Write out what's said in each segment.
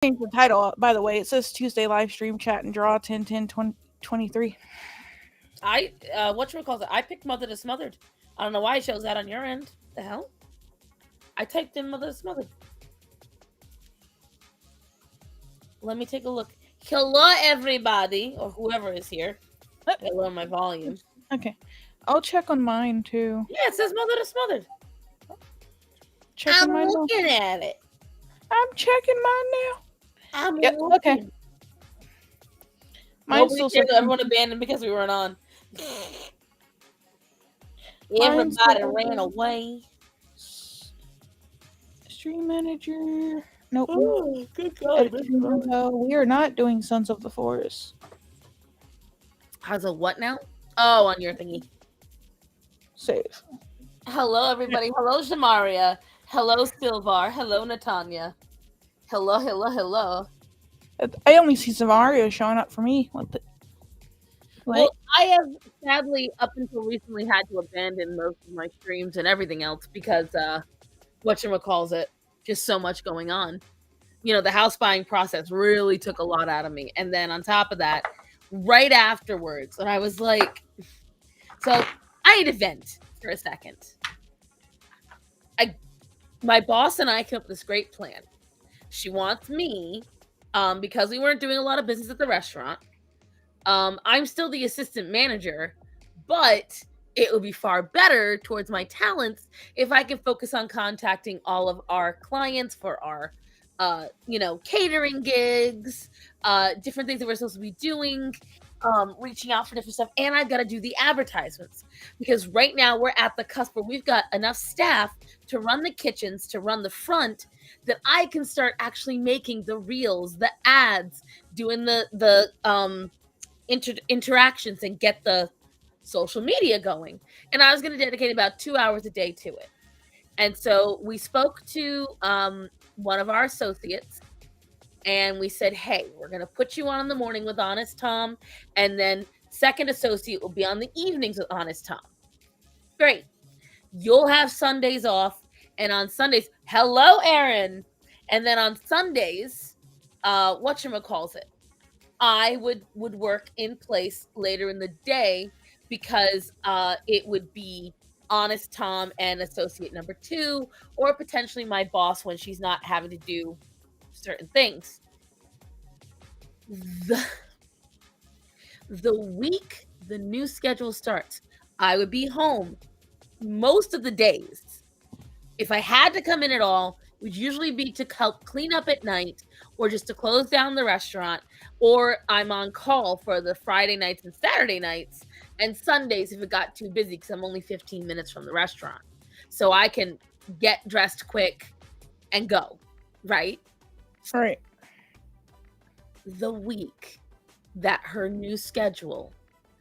Change the title, by the way. It says Tuesday live stream chat and draw 10-10-23. Whatchamacallit, I picked Mother to Smothered. I don't know why it shows that on your end. The hell? I typed in Mother to Smothered. Let me take a look. Hello, everybody, or whoever is here. I lower my volume. Okay. I'll check on mine, too. Yeah, it says Mother to Smothered. Checking I'm mine now. looking at it. I'm checking mine now. I'm Yep, looking. okay. Mine's Nobody still cared. searching. Everyone abandoned because we weren't on. Mine's Everybody still ran open. away. Stream manager. Nope. Oh, good Edit God. stream info. We are not doing Sons of the Forest. How's a what now? Oh, on your thingy. Save. Hello, everybody. Hello, Jamaria. Hello, Silvar. Hello, Natanya. Hello, hello, hello. I only see Savario showing up for me. What the? Well, I have sadly, up until recently, had to abandon most of my streams and everything else because, whatchamacallit, just so much going on. You know, the house buying process really took a lot out of me. And then on top of that, right afterwards, and I was like, so I had to vent for a second. My boss and I came up with this great plan. She wants me, because we weren't doing a lot of business at the restaurant. I'm still the assistant manager, but it would be far better towards my talents if I can focus on contacting all of our clients for our, catering gigs, different things that we're supposed to be doing, reaching out for different stuff. And I've got to do the advertisements because right now we're at the cusp where we've got enough staff to run the kitchens, to run the front, that I can start actually making the reels, the ads, doing the interactions and get the social media going. And I was going to dedicate about 2 hours a day to it. And so we spoke to one of our associates and we said, hey, we're going to put you on in the morning with Honest Tom. And then second associate will be on the evenings with Honest Tom. Great. You'll have Sundays off. And on Sundays, hello, Aaron. And then on Sundays, whatchamacallit, I would work in place later in the day because it would be Honest Tom and associate number 2, or potentially my boss when she's not having to do certain things. The week the new schedule starts, I would be home most of the days. If I had to come in at all, it would usually be to help clean up at night or just to close down the restaurant, or I'm on call for the Friday nights and Saturday nights and Sundays if it got too busy because I'm only 15 minutes from the restaurant. So I can get dressed quick and go, right? Right. The week that her new schedule,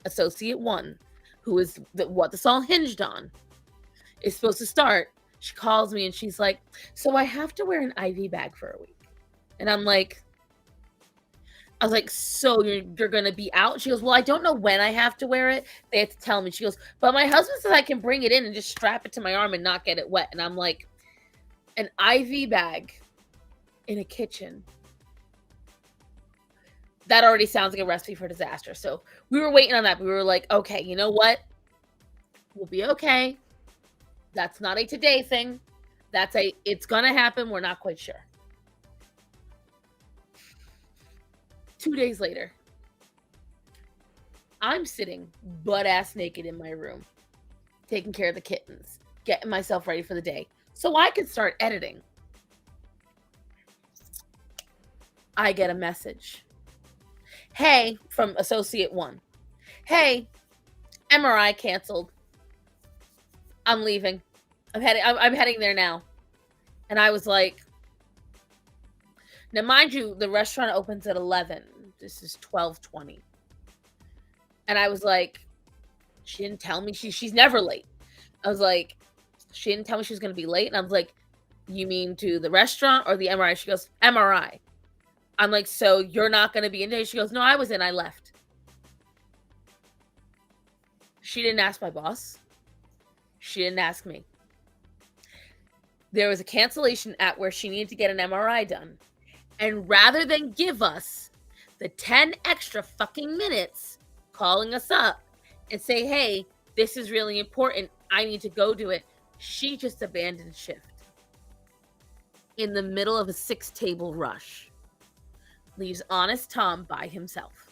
Associate 1, who is what this all hinged on, is supposed to start, she calls me and she's like, so I have to wear an IV bag for a week. And I was like, so you're going to be out? She goes, well, I don't know when I have to wear it. They have to tell me. She goes, but my husband says I can bring it in and just strap it to my arm and not get it wet. And I'm like, an IV bag in a kitchen. That already sounds like a recipe for disaster. So we were waiting on that. We were like, okay, you know what? We'll be okay. That's not a today thing. It's going to happen. We're not quite sure. 2 days later, I'm sitting butt-ass naked in my room, taking care of the kittens, getting myself ready for the day so I could start editing. I get a message. Hey, from Associate 1. Hey, MRI canceled. I'm leaving. I'm heading there now. And I was like, now mind you, the restaurant opens at 11. This is 12:20. And I was like, she didn't tell me. She's never late. I was like, she didn't tell me she was going to be late. And I was like, you mean to the restaurant or the MRI? She goes, MRI. I'm like, so you're not going to be in today? She goes, no, I was in. I left. She didn't ask my boss. She didn't ask me. There was a cancellation at where she needed to get an MRI done. And rather than give us the 10 extra fucking minutes calling us up and say, hey, this is really important, I need to go do it, she just abandoned shift in the middle of a 6-table rush. Leaves honest Tom by himself.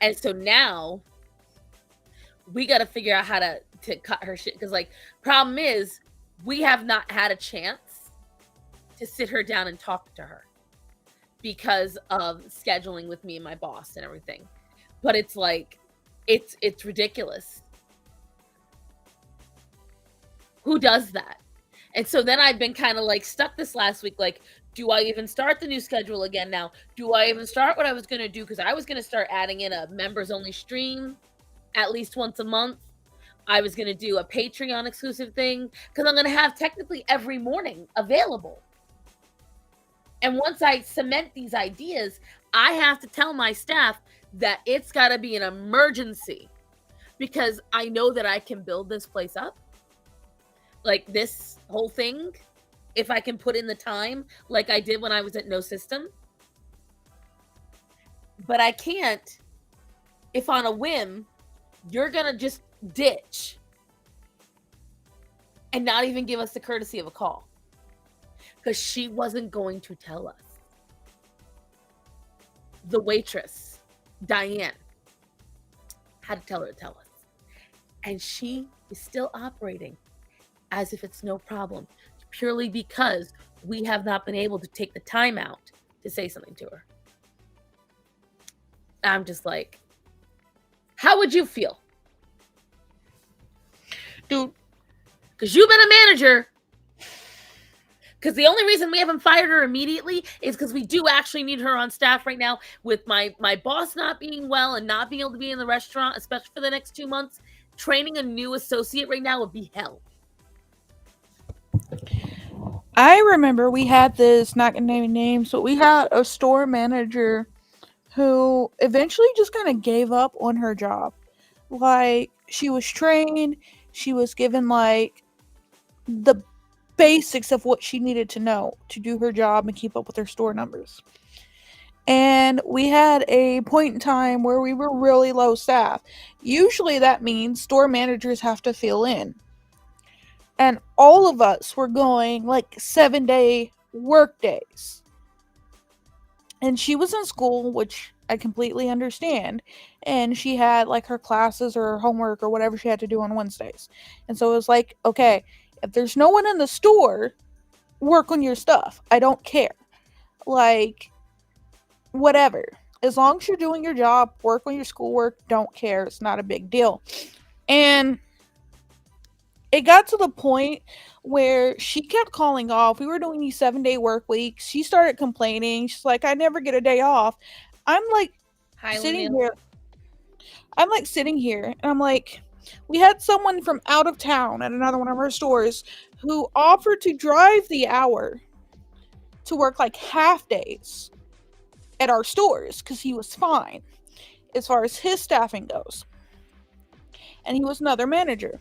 And so now we got to figure out how to cut her shit. Because, like, problem is, we have not had a chance to sit her down and talk to her because of scheduling with me and my boss and everything. But it's like, it's ridiculous. Who does that? And so then I've been kind of like stuck this last week. Like, do I even start the new schedule again now? Do I even start what I was going to do? Because I was going to start adding in a members only stream at least once a month. I was going to do a Patreon exclusive thing because I'm going to have technically every morning available. And once I cement these ideas, I have to tell my staff that it's got to be an emergency because I know that I can build this place up. Like this whole thing, if I can put in the time like I did when I was at No System. But I can't if on a whim you're going to just ditch and not even give us the courtesy of a call. Because she wasn't going to tell us. The waitress, Diane, had to tell her to tell us. And she is still operating as if it's no problem, purely because we have not been able to take the time out to say something to her. I'm just like, how would you feel? Dude. Because you've been a manager. Because the only reason we haven't fired her immediately is because we do actually need her on staff right now. With my boss not being well and not being able to be in the restaurant, especially for the next 2 months, training a new associate right now would be hell. I remember we had this, not gonna name names, but we had a store manager who eventually just kind of gave up on her job. Like, she was trained, she was given like the basics of what she needed to know to do her job and keep up with her store numbers. And we had a point in time where we were really low staff. Usually that means store managers have to fill in. And all of us were going like 7-day work days. And she was in school, which I completely understand. And she had like her classes or her homework or whatever she had to do on Wednesdays. And so it was like, okay, if there's no one in the store, work on your stuff. I don't care. Like, whatever. As long as you're doing your job, work on your schoolwork, don't care. It's not a big deal. And it got to the point where she kept calling off. We were doing these 7-day work weeks. She started complaining. She's like, I never get a day off. I'm like sitting here. And I'm like, we had someone from out of town at another one of our stores who offered to drive the hour to work like half days at our stores because he was fine as far as his staffing goes. And he was another manager.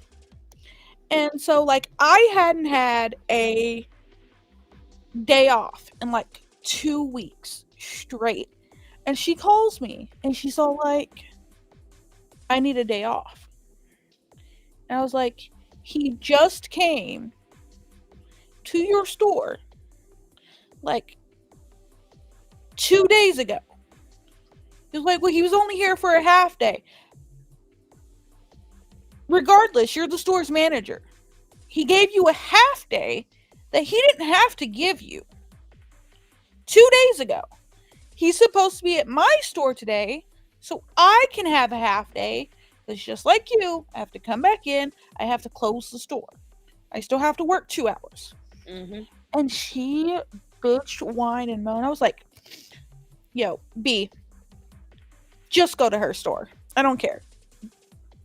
And so, like, I hadn't had a day off in like 2 weeks straight. And she calls me and she's all like, I need a day off. And I was like, he just came to your store like 2 days ago. He was like, well, he was only here for a half day. Regardless, you're the store's manager. He gave you a half day that he didn't have to give you 2 days ago. He's supposed to be at my store today, so I can have a half day. Because just like you, I have to come back in. I have to close the store. I still have to work 2 hours. Mm-hmm. And she bitched, whined, and moaned. I was like, yo, B, just go to her store. I don't care.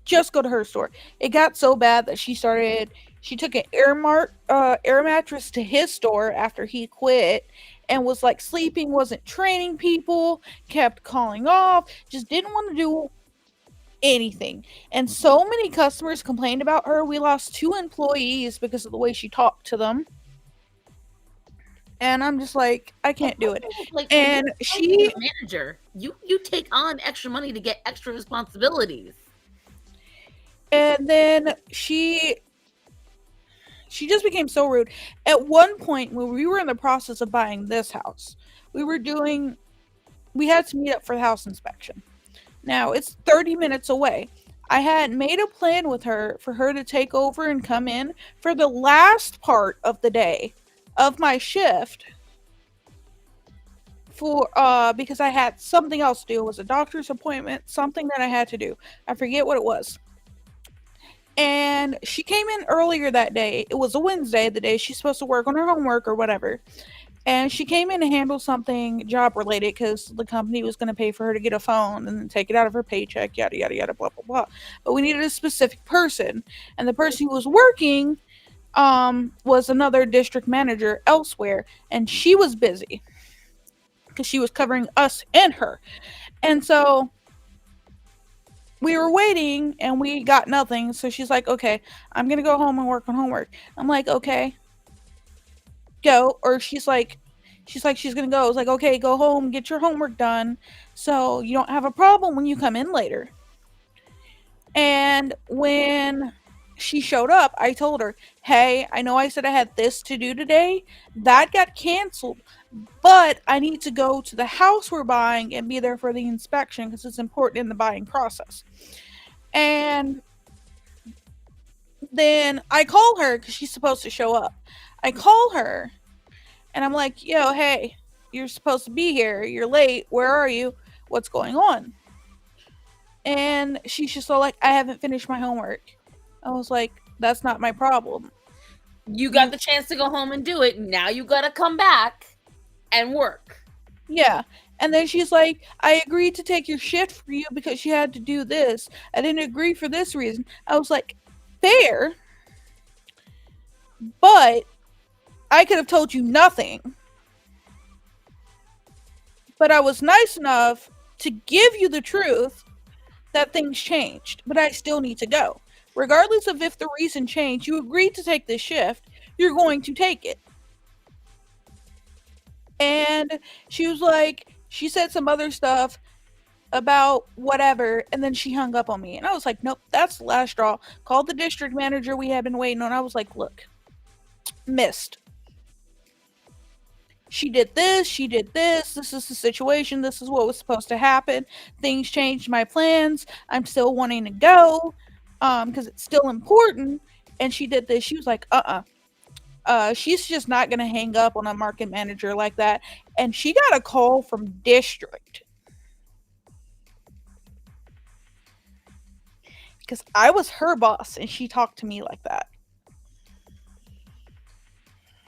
Just go to her store. It got so bad that she took an air mattress to his store after he quit and was like sleeping, wasn't training people, kept calling off, just didn't want to do anything. And so many customers complained about her. We lost 2 employees because of the way she talked to them. And I'm just like, I And can't do it. like, And being she, a manager, you take on extra money to get extra responsibilities. and then she just became so rude. At one point, when we were in the process of buying this house, we had to meet up for the house inspection. Now, it's 30 minutes away. I had made a plan with her for her to take over and come in for the last part of the day of my shift for because I had something else to do. It was a doctor's appointment, something that I had to do. I forget what it was. And she came in earlier that day. It was a Wednesday, the day she's supposed to work on her homework or whatever. And she came in to handle something job related because the company was going to pay for her to get a phone and then take it out of her paycheck, yada, yada, yada, blah, blah, blah. But we needed a specific person. And the person who was working was another district manager elsewhere. And she was busy because she was covering us and her. And so we were waiting and we got nothing. So she's like, okay, I'm going to go home and work on homework. I'm like, okay, go. Or she's going to go. I was like, okay, go home, get your homework done so you don't have a problem when you come in later. And when she showed up, I told her, hey, I know I said I had this to do today. That got canceled, but I need to go to the house we're buying and be there for the inspection because it's important in the buying process. And then I call her because she's supposed to show up. I call her and I'm like, yo, hey, you're supposed to be here. You're late. Where are you? What's going on? And she's just all like, I haven't finished my homework. I was like, that's not my problem. You got the chance to go home and do it. Now you got to come back and work. Yeah. And then she's like, I agreed to take your shift for you because you had to do this. I didn't agree for this reason. I was like, fair. But I could have told you nothing. But I was nice enough to give you the truth that things changed. But I still need to go. Regardless of if the reason changed, you agreed to take this shift. You're going to take it. And she was like, she said some other stuff about whatever, and then she hung up on me. And I was like, nope, that's the last straw. Called the district manager we had been waiting on. I was like, look, missed. She did this is the situation, this is what was supposed to happen. Things changed my plans. I'm still wanting to go because it's still important. And she did this. She was like, she's just not going to hang up on a market manager like that. And she got a call from district because I was her boss and she talked to me like that.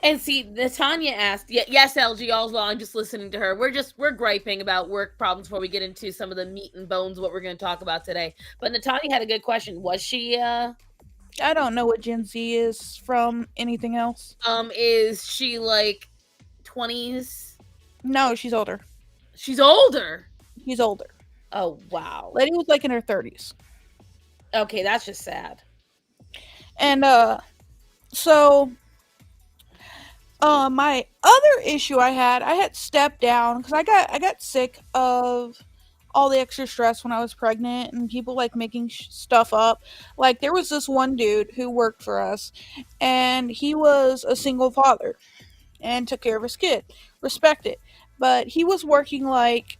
And see, Natanya asked, yes, LG, all's well. I'm just listening to her. We're griping about work problems before we get into some of the meat and bones of what we're going to talk about today. But Natanya had a good question. Was she, I don't know what Gen Z is from anything else. Is she like 20s? No, she's older. She's older. She's older. Oh, wow. Lady was like in her 30s. Okay, that's just sad. And so my other issue I had stepped down because I got sick of all the extra stress when I was pregnant and people like making stuff up. Like there was this one dude who worked for us and he was a single father and took care of his kid. Respect it. But he was working like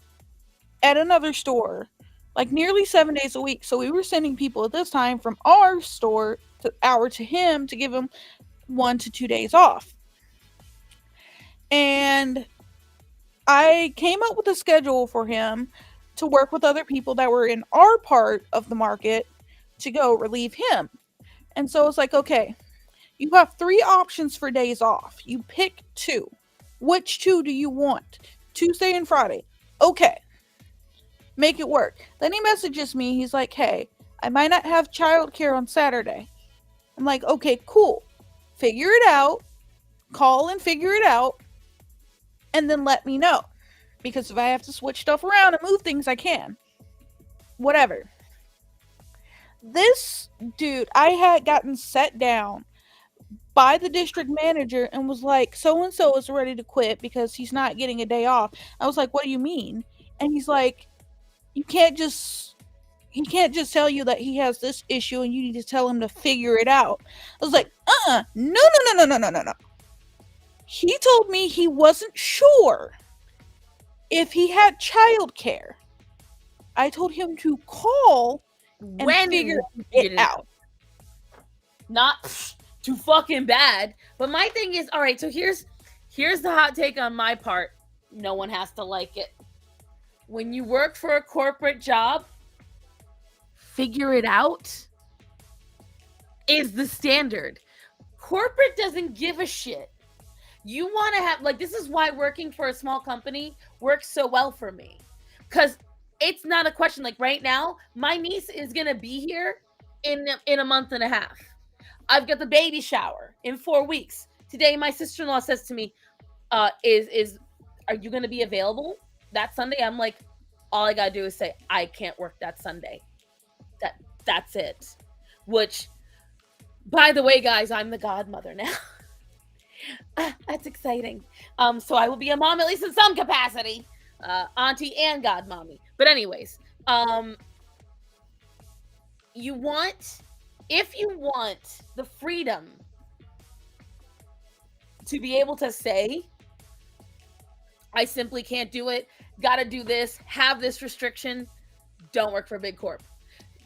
at another store like nearly 7 days a week. So we were sending people at this time from our store to him to give him 1 to 2 days off. And I came up with a schedule for him to work with other people that were in our part of the market to go relieve him. And so it's like, okay, you have 3 options for days off. You pick 2. Which 2 do you want? Tuesday and Friday. Okay. Make it work. Then he messages me. He's like, hey, I might not have childcare on Saturday. I'm like, okay, cool. Figure it out. Call and figure it out. And then let me know. Because if I have to switch stuff around and move things, I can. Whatever. This dude, I had gotten set down by the district manager and was like, so and so is ready to quit because he's not getting a day off. I was like, what do you mean? And he's like, you can't just he can't just tell you that he has this issue and you need to tell him to figure it out. I was like, no, no, no, no, no, no, no, no. He told me he wasn't sure if he had childcare. I told him to call and When figure you it figured it out. out. Not too fucking bad. But my thing is, all right, so here's the hot take on my part. No one has to like it. When you work for a corporate job, figure it out is the standard. Corporate doesn't give a shit. You want to have, like, this is why working for a small company works so well for me. Because it's not a question. Like, right now, my niece is going to be here in a month and a half. I've got the baby shower in 4 weeks. Today, my sister-in-law says to me, is are you going to be available that Sunday? I'm like, all I got to do is say, I can't work that Sunday. That's it. Which, by the way, guys, I'm the godmother now. That's exciting. So I will be a mom at least in some capacity, auntie and godmommy. But anyways, you want, if you want the freedom to be able to say, I simply can't do it, gotta do this, have this restriction, don't work for a big corp.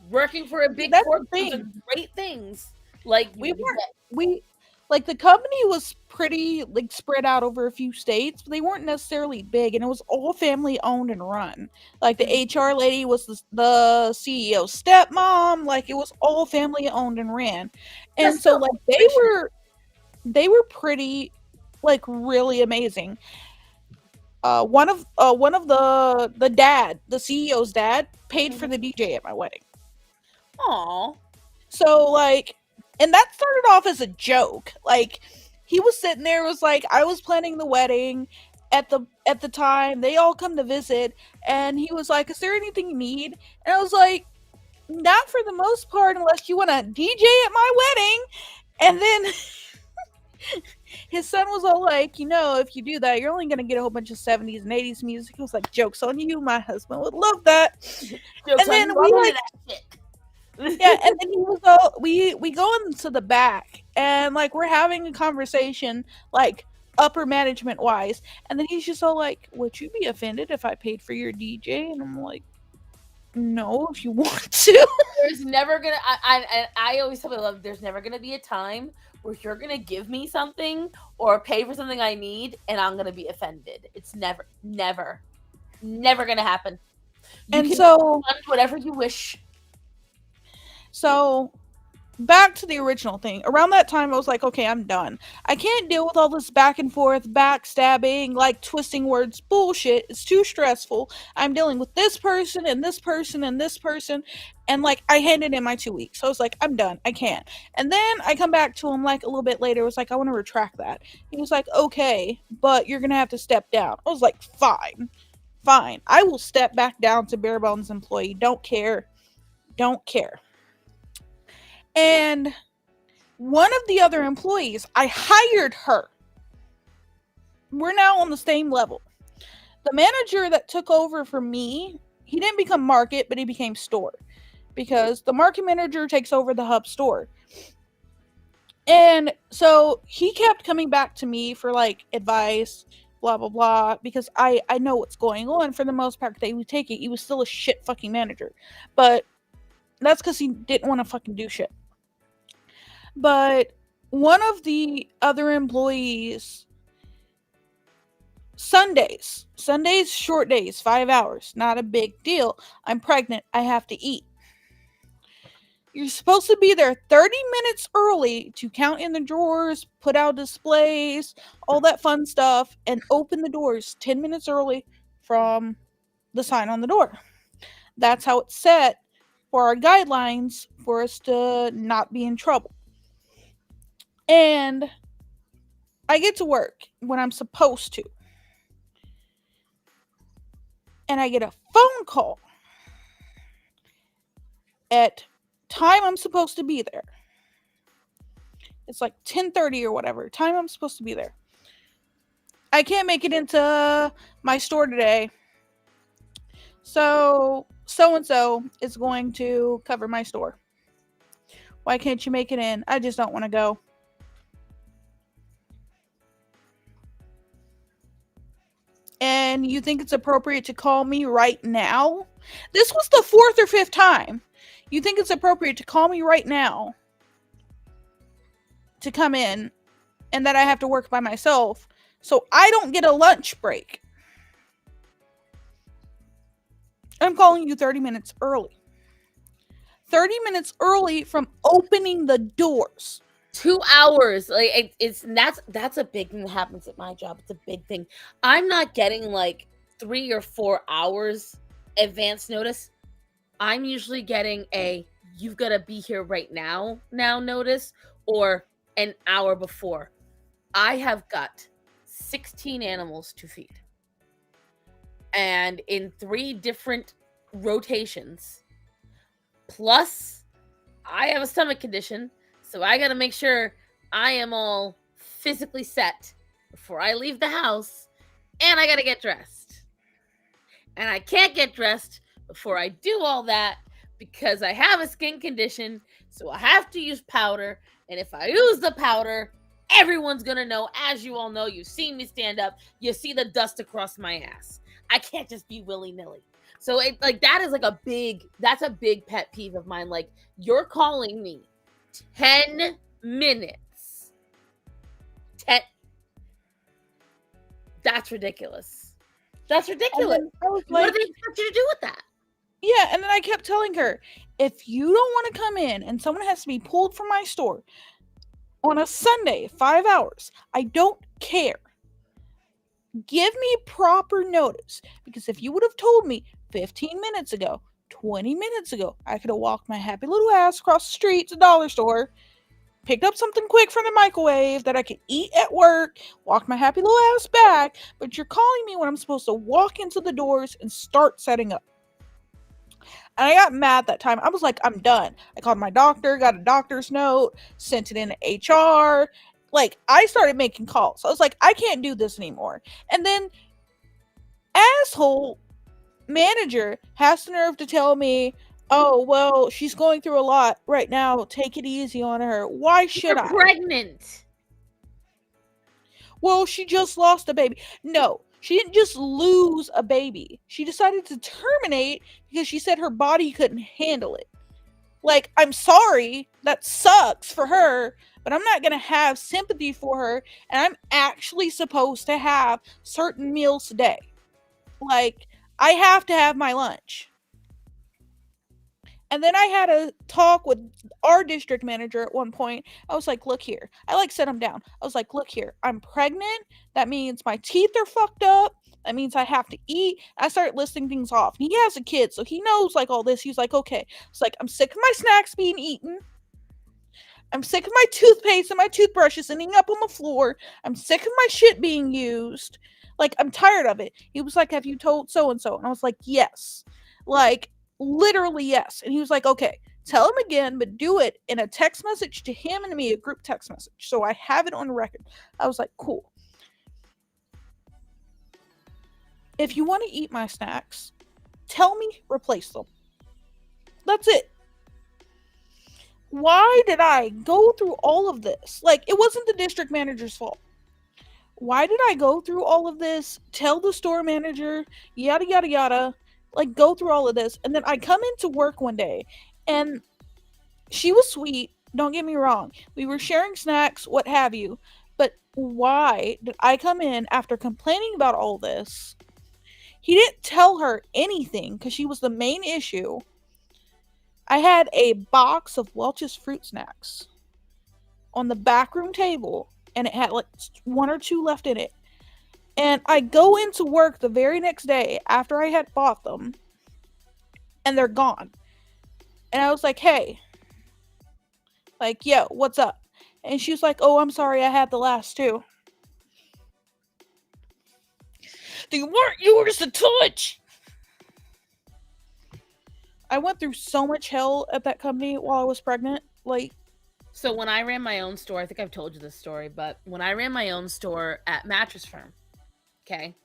Working for a big That's corp the does thing. great things. Like, We weren't we like the company was pretty like spread out over a few states, but they weren't necessarily big, and it was all family owned and run. Like the HR lady was the CEO's stepmom. Like it was all family owned and ran, and that's so still like operational. they were pretty like really amazing. One of the CEO's dad paid for the DJ at my wedding. Aw. So like, and that started off as a joke. Like he was sitting there, was like, I was planning the wedding at the time. They all come to visit, and he was like, "Is there anything you need?" And I was like, "Not for the most part, unless you want to DJ at my wedding." And then his son was all like, if you do that, you're only gonna get a whole bunch of 70s and 80s music. I was like, "Joke's on you, my husband would love that." Jokes And on then you, we I'm into like that shit. yeah, and then he was all we go into the back and like we're having a conversation like upper management wise, and then he's just all like, "Would you be offended if I paid for your DJ?" And I'm like, "No, if you want to." There's never gonna. I always tell people, there's never gonna be a time where you're gonna give me something or pay for something I need, and I'm gonna be offended. It's never gonna happen. You And can so fund whatever you wish. so back to the original thing. Around that time, I was like, okay, I'm done. I can't deal with all this back and forth, backstabbing, like twisting words bullshit. It's too stressful. I'm dealing with this person and this person and this person. And like, I handed in my 2 weeks. So I was like, I'm done. I can't. And then I come back to him like a little bit later. I was like, I want to retract that. He was like, okay, but you're going to have to step down. I was like, fine. Fine. I will step back down to bare bones employee. Don't care. Don't care. And one of the other employees, I hired her. We're now on the same level. The manager that took over from me, he didn't become market, but he became store because the market manager takes over the hub store. And so he kept coming back to me for like advice, blah blah blah, because I know what's going on. For the most part, they would take it. He was still a shit fucking manager, but that's because he didn't want to fucking do shit. But one of the other employees, Sundays, short days, 5 hours, not a big deal. I'm pregnant, I have to eat. You're supposed to be there 30 minutes early to count in the drawers, put out displays, all that fun stuff, and open the doors 10 minutes early from the sign on the door. That's how it's set for our guidelines for us to not be in trouble. And I get to work when I'm supposed to. And I get a phone call at time I'm supposed to be there. It's like 10:30 or whatever. Time I'm supposed to be there. I can't make it into my store today. So and so is going to cover my store. Why can't you make it in? I just don't want to go. And you think it's appropriate to call me right now? This was the fourth or fifth time. You think it's appropriate to call me right now to come in and that I have to work by myself so I don't get a lunch break? I'm calling you 30 minutes early. 30 minutes early from opening the doors. 2 hours, like it's that's a big thing that happens at my job. It's a big thing. I'm not getting like 3 or 4 hours advance notice. I'm usually getting a "you've got to be here right now" notice, or an hour before. I have got 16 animals to feed, and in 3 different rotations. Plus, I have a stomach condition, so I got to make sure I am all physically set before I leave the house, and I got to get dressed. And I can't get dressed before I do all that because I have a skin condition, so I have to use powder. And if I use the powder, everyone's gonna know. As you all know, you see me stand up, you see the dust across my ass. I can't just be willy-nilly. So it like that is like that's a big pet peeve of mine. Like, you're calling me 10 minutes. 10 That's ridiculous. That's ridiculous. I was What like, do they expect you to do with that? yeah, and then I kept telling her, if you don't want to come in and someone has to be pulled from my store on a Sunday, 5 hours, I don't care. Give me proper notice. Because if you would have told me 15 minutes ago, 20 minutes ago, I could have walked my happy little ass across the street to the dollar store, picked up something quick from the microwave that I could eat at work, walked my happy little ass back, but you're calling me when I'm supposed to walk into the doors and start setting up. And I got mad that time. I was like, I'm done. I called my doctor, got a doctor's note, sent it in to HR. Like, I started making calls. I was like, I can't do this anymore. And then, asshole manager has the nerve to tell me, oh, well, she's going through a lot right now. Take it easy on her. Why should You're I? pregnant. Well, she just lost a baby. No, she didn't just lose a baby. She decided to terminate because she said her body couldn't handle it. Like, I'm sorry, that sucks for her, but I'm not going to have sympathy for her, and I'm actually supposed to have certain meals a day. Like, I have to have my lunch. And then I had a talk with our district manager at one point. I was like, look here. I like set him down. I was like, look here. I'm pregnant. That means my teeth are fucked up. That means I have to eat. I started listing things off. And he has a kid, so he knows like all this. He's like, okay. It's like, I'm sick of my snacks being eaten. I'm sick of my toothpaste and my toothbrushes ending up on the floor. I'm sick of my shit being used. Like, I'm tired of it. He was like, have you told so and so? And I was like, yes. Like, literally, yes. And he was like, okay, tell him again, but do it in a text message to him and me, a group text message. So I have it on record. I was like, cool. If you want to eat my snacks, tell me, replace them. That's it. Why did I go through all of this? Like, it wasn't the district manager's fault. Why did I go through all of this? Tell the store manager, yada, yada, yada. Like, go through all of this. And then I come into work one day, and she was sweet. Don't get me wrong. We were sharing snacks, what have you. But why did I come in after complaining about all this? He didn't tell her anything because she was the main issue. I had a box of Welch's fruit snacks on the backroom table, and it had like 1 or 2 left in it. And I go into work the very next day after I had bought them, and they're gone. And I was like, hey, like, yo, what's up? And she was like, oh, I'm sorry, I had the last 2. They weren't yours to touch. I went through so much hell at that company while I was pregnant. Like, So when I ran my own store, I think I've told you this story, but when I ran my own store at Mattress Firm, okay,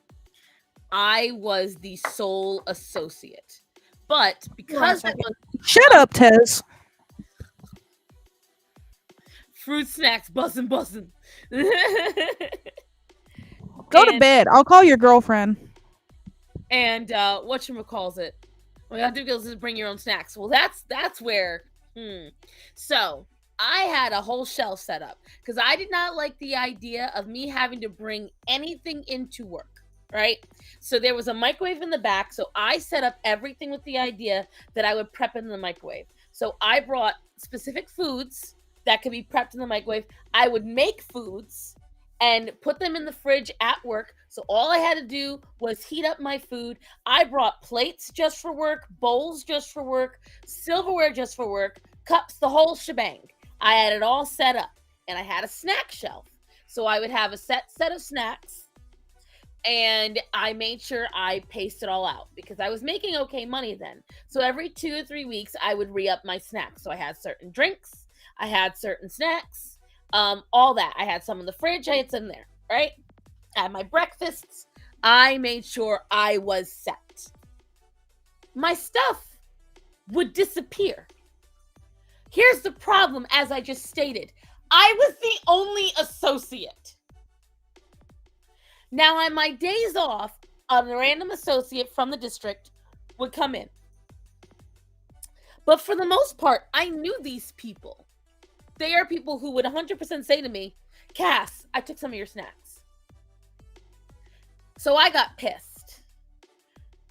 I was the sole associate. But hold on a because I second. was Shut up, Tez. fruit snacks bussin' bussin'. Go to bed. I'll call your girlfriend. And whatchamacalls it? Well, you have to go is bring your own snacks. Well, that's where. So I had a whole shelf set up because I did not like the idea of me having to bring anything into work. Right. So there was a microwave in the back. So I set up everything with the idea that I would prep in the microwave. So I brought specific foods that could be prepped in the microwave. I would make foods and put them in the fridge at work. So all I had to do was heat up my food. I brought plates just for work, bowls just for work, silverware just for work, cups, the whole shebang. I had it all set up, and I had a snack shelf. So I would have a set of snacks, and I made sure I paced it all out because I was making okay money then. So every 2 or 3 weeks, I would re-up my snacks. So I had certain drinks, I had certain snacks, all that. I had some in the fridge, I had some there, right? I had my breakfasts. I made sure I was set. My stuff would disappear. Here's the problem, as I just stated. I was the only associate. Now, on my days off, a random associate from the district would come in. But for the most part, I knew these people. They are people who would 100% say to me, Cass, I took some of your snacks. So I got pissed.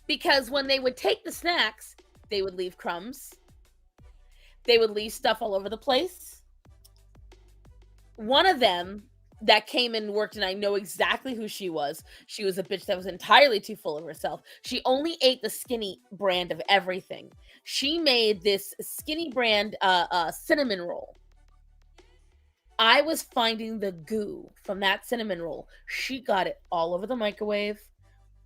Because when they would take the snacks, they would leave crumbs. They would leave stuff all over the place. One of them that came and worked, and I know exactly who she was. She was a bitch that was entirely too full of herself. She only ate the skinny brand of everything. She made this skinny brand cinnamon roll. I was finding the goo from that cinnamon roll. She got it all over the microwave,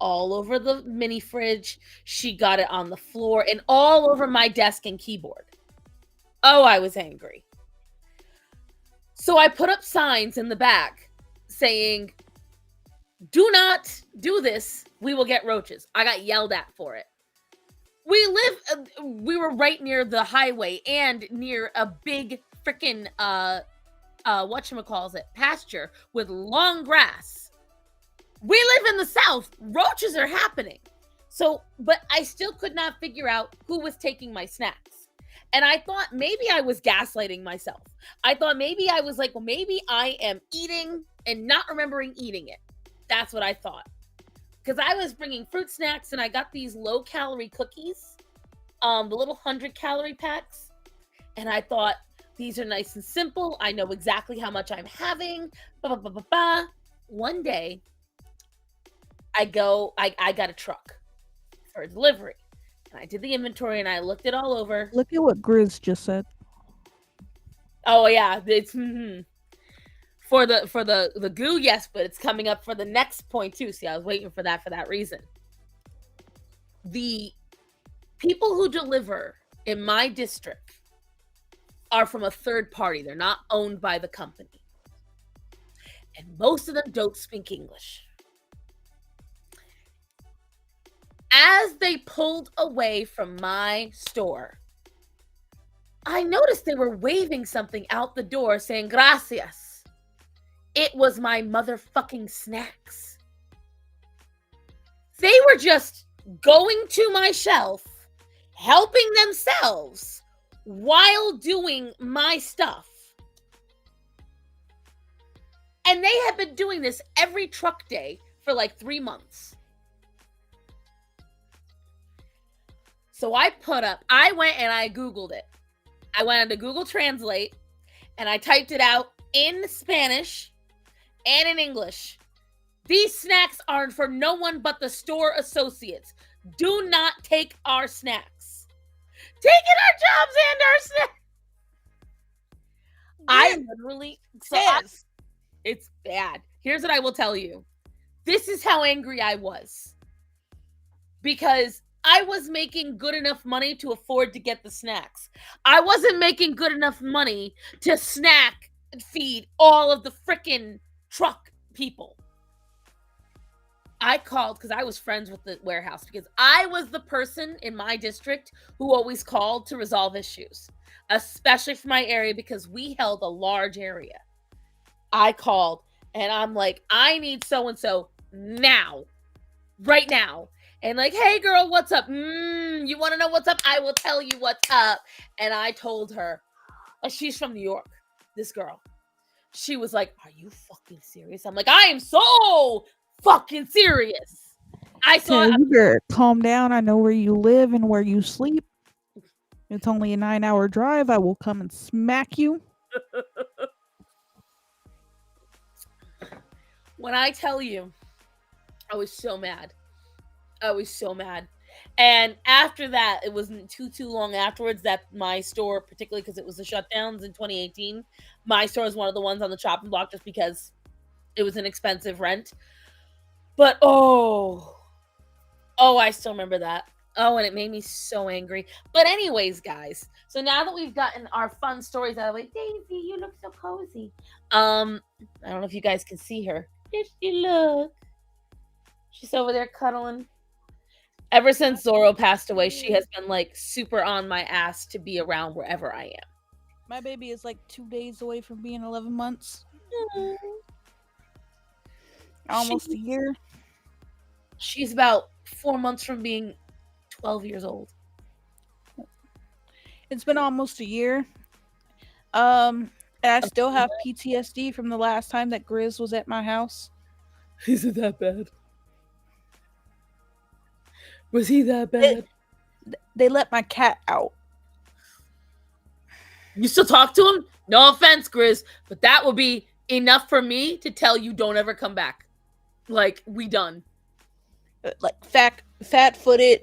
all over the mini fridge. She got it on the floor and all over my desk and keyboard. Oh, I was angry. So I put up signs in the back saying, do not do this. We will get roaches. I got yelled at for it. We were right near the highway and near a big freaking, pasture with long grass. We live in the South. Roaches are happening. So, but I still could not figure out who was taking my snacks. And I thought maybe I was gaslighting myself. I thought maybe I was like, well, maybe I am eating and not remembering eating it. That's what I thought. Because I was bringing fruit snacks and I got these low-calorie cookies, the little 100-calorie packs. And I thought, these are nice and simple. I know exactly how much I'm having. One day, I got a truck for a delivery. And I did the inventory and I looked it all over. Look at what Grizz just said. Oh yeah, it's for the goo, yes, but it's coming up for the next point too. See, I was waiting for that reason. The people who deliver in my district are from a third party. They're not owned by the company. And most of them don't speak English. As they pulled away from my store, I noticed they were waving something out the door saying, gracias. It was my motherfucking snacks. They were just going to my shelf, helping themselves while doing my stuff. And they had been doing this every truck day for like 3 months. So I went and I Googled it. I went into Google Translate and I typed it out in Spanish and in English. These snacks are for no one but the store associates. Do not take our snacks. Taking our jobs and our snacks. I literally, it's bad. Here's what I will tell you. This is how angry I was. Because I was making good enough money to afford to get the snacks. I wasn't making good enough money to snack and feed all of the frickin' truck people. I called because I was friends with the warehouse because I was the person in my district who always called to resolve issues, especially for my area because we held a large area. I called and I'm like, I need so and so now, right now. And like, hey girl, what's up? You want to know what's up? I will tell you what's up. And I told her, she's from New York, this girl. She was like, are you fucking serious? I'm like, I am so fucking serious. I saw Okay, you better calm down. I know where you live and where you sleep. It's only a 9-hour drive. I will come and smack you. when I tell you, I was so mad. I was so mad. And after that, it wasn't too long afterwards that my store, particularly because it was the shutdowns in 2018, my store was one of the ones on the chopping block just because it was an expensive rent. But I still remember that. Oh, and it made me so angry. But anyways, guys, so now that we've gotten our fun stories out of the way, Daisy, you look so cozy. I don't know if you guys can see her. Here she look. She's over there cuddling. Ever since Zorro passed away, she has been like super on my ass to be around wherever I am. My baby is like 2 days away from being 11 months. Almost a year. She's about 4 months from being 12 years old. It's been almost a year. And I still have PTSD from the last time that Grizz was at my house. Is it that bad? Was he that bad? They let my cat out. You still talk to him? No offense, Grizz, but that would be enough for me to tell you don't ever come back. Like, we done. Like fat-footed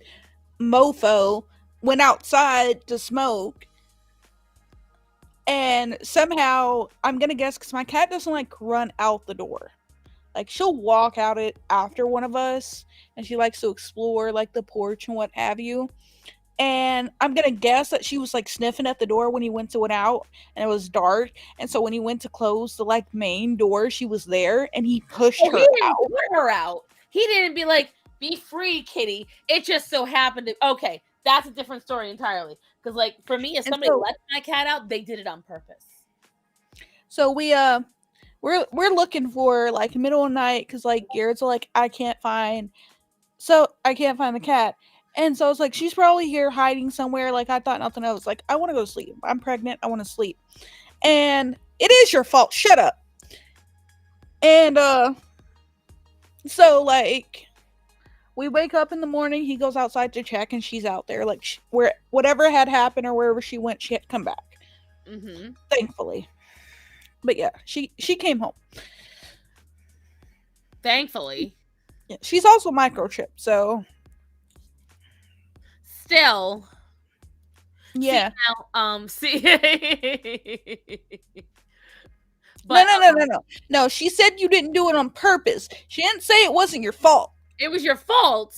mofo went outside to smoke. And somehow, I'm gonna guess because my cat doesn't like run out the door. Like she'll walk out it after one of us, and she likes to explore like the porch and what have you. And I'm gonna guess that she was like sniffing at the door when he went to it out, and it was dark. And so when he went to close the like main door, she was there, and he pushed her He didn't out. put her out. He didn't be like, be free, kitty. It just so happened to. Okay, that's a different story entirely. Because like for me, if And somebody so, let my cat out, they did it on purpose. so we're looking for like middle of the night because like Garrett's like I can't find the cat. And so it's like she's probably here hiding somewhere. Like I thought nothing else. Like I want to go to sleep. I'm pregnant. I want to sleep. And it is your fault. Shut up. And so like we wake up in the morning. He goes outside to check, and she's out there. Like where whatever had happened or wherever she went, she had to come back. Mm-hmm. Thankfully. But yeah, she came home. Thankfully. Yeah, she's also microchipped, so Still. yeah. See. But, no. She said you didn't do it on purpose. She didn't say it wasn't your fault. It was your fault.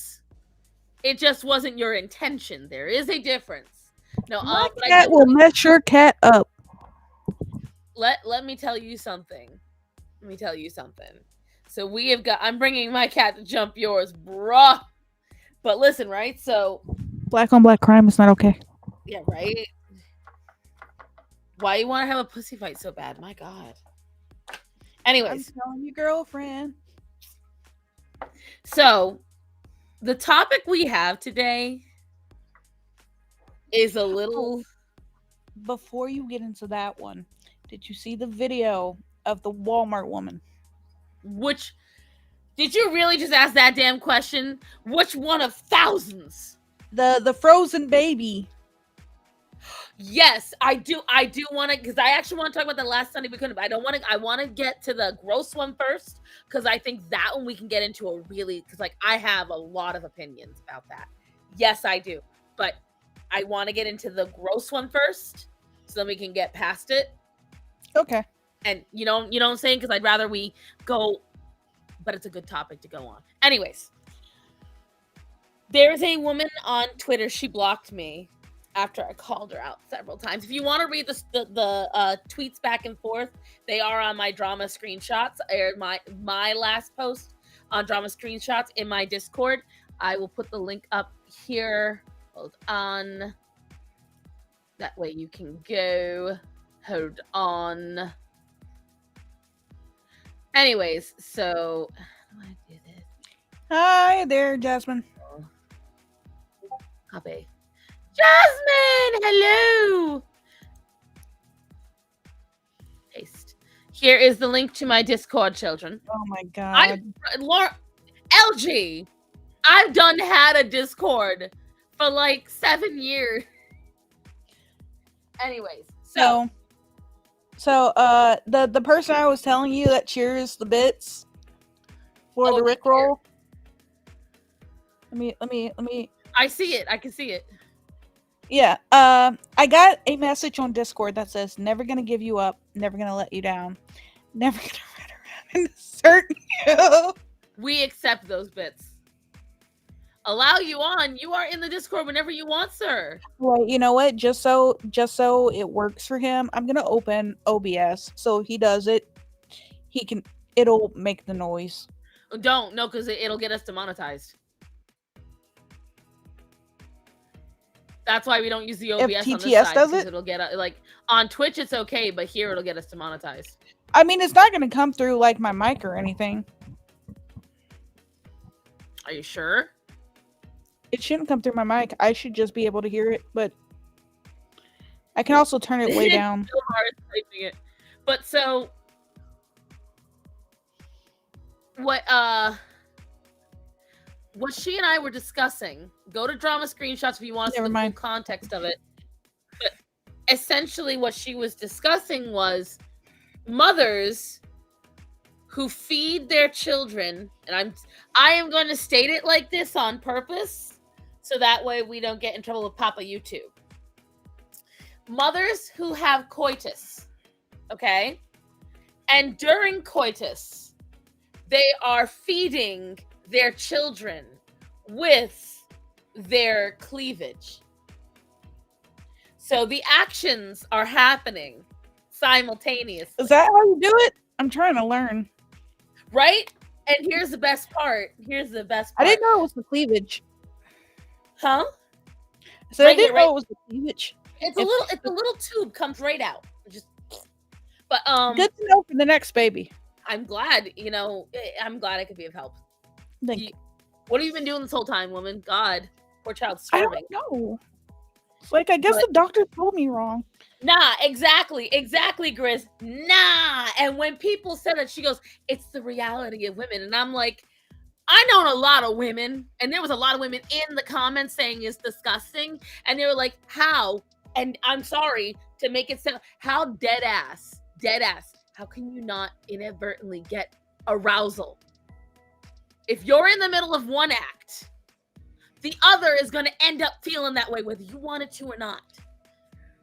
It just wasn't your intention. There is a difference. No, my cat will mess your cat up. Let me tell you something. So I'm bringing my cat to jump yours, bruh. But listen, right? So black on black crime is not okay. Yeah, right? Why you want to have a pussy fight so bad? My God. Anyways. I'm telling you, girlfriend. So, the topic we have today is a little... Before you get into that one, did you see the video of the Walmart woman? Which... Did you really just ask that damn question? Which one of thousands? The frozen baby. Yes, I do want to, because I actually want to talk about the last Sunday we couldn't, but I want to get to the gross one first, because I think that one we can get into a really, because like I have a lot of opinions about that. Yes, I do. But I want to get into the gross one first, so then we can get past it. Okay. And you know what I'm saying? Because I'd rather we go, but it's a good topic to go on. Anyways. There's a woman on Twitter. She blocked me after I called her out several times. If you want to read the tweets back and forth, they are on my drama screenshots, or my last post on drama screenshots in my Discord. I will put the link up here. Hold on. That way you can go. Hold on. Anyways, so how do I do this? Hi there, Jasmine. Copy. Jasmine, hello. Paste. Here is the link to my Discord, children. Oh my god. LG, I've had a Discord for like 7 years. Anyways, so the person I was telling you that cheers the bits for the Rickroll. Let me. I see it. I can see it. Yeah. I got a message on Discord that says, "Never gonna give you up. Never gonna let you down. Never gonna run around and desert you." We accept those bits. Allow you on. You are in the Discord whenever you want, sir. Well, you know what? Just so it works for him, I'm gonna open OBS so he does it. It'll make the noise. Don't, no, because it'll get us demonetized. That's why we don't use the OBS if TTS on this side, does it? It'll get like on Twitch it's okay, but here it'll get us demonetized. I mean, it's not gonna come through like my mic or anything. Are you sure? It shouldn't come through my mic. I should just be able to hear it, but I can also turn it way down. It's so hard typing it. But so what she and I were discussing, go to drama screenshots if you want to see the full context of it. But essentially what she was discussing was mothers who feed their children, and I am going to state it like this on purpose so that way we don't get in trouble with Papa YouTube. Mothers who have coitus, okay? And during coitus, they are feeding their children with their cleavage. So the actions are happening simultaneously. Is that how you do it? I'm trying to learn. Right? And here's the best part. I didn't know it was the cleavage. Huh? So right I didn't know it was the cleavage. It's a little tube comes right out. But good to know for the next baby. I'm glad, I'm glad I could be of help. Thank you. What have you been doing this whole time, woman? God, poor child's starving. I don't know. It's like I guess the doctor told me wrong. Nah, exactly, Grizz. Nah. And when people said that, she goes, "It's the reality of women," and I'm like, I know a lot of women, and there was a lot of women in the comments saying it's disgusting, and they were like, "How?" And I'm sorry to make it sound how dead ass. How can you not inadvertently get arousal? If you're in the middle of one act, the other is going to end up feeling that way, whether you want it to or not.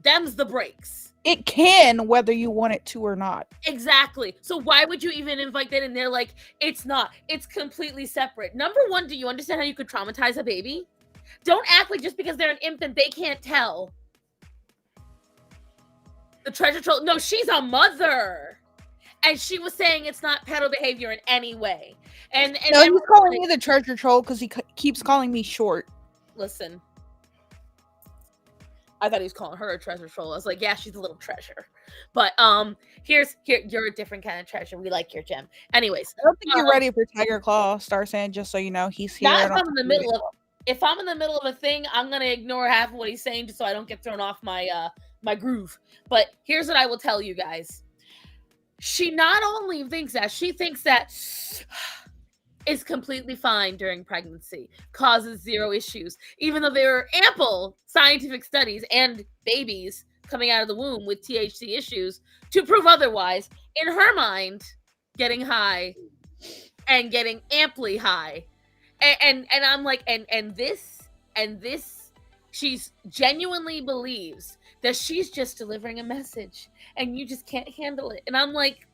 Them's the breaks. It can, whether you want it to or not. Exactly. So why would you even invite that? And they're like, it's not. It's completely separate. Number one, do you understand how you could traumatize a baby? Don't act like just because they're an infant, they can't tell. The treasure troll. No, she's a mother. And she was saying it's not pedo behavior in any way. And no, he's calling me the treasure troll because he keeps calling me short. Listen. I thought he was calling her a treasure troll. I was like, yeah, she's a little treasure. But here, you're a different kind of treasure. We like your gem. Anyways. I don't think you're ready for Tiger Claw, Star Sand, just so you know. He's here. If I'm in the middle of a thing, I'm gonna ignore half of what he's saying just so I don't get thrown off my my groove. But here's what I will tell you guys. She not only thinks that, she thinks that is completely fine during pregnancy, causes zero issues, even though there are ample scientific studies and babies coming out of the womb with THC issues to prove otherwise. In her mind, getting high and getting amply high. And I'm like, and this, she's genuinely believes that she's just delivering a message and you just can't handle it. And I'm like,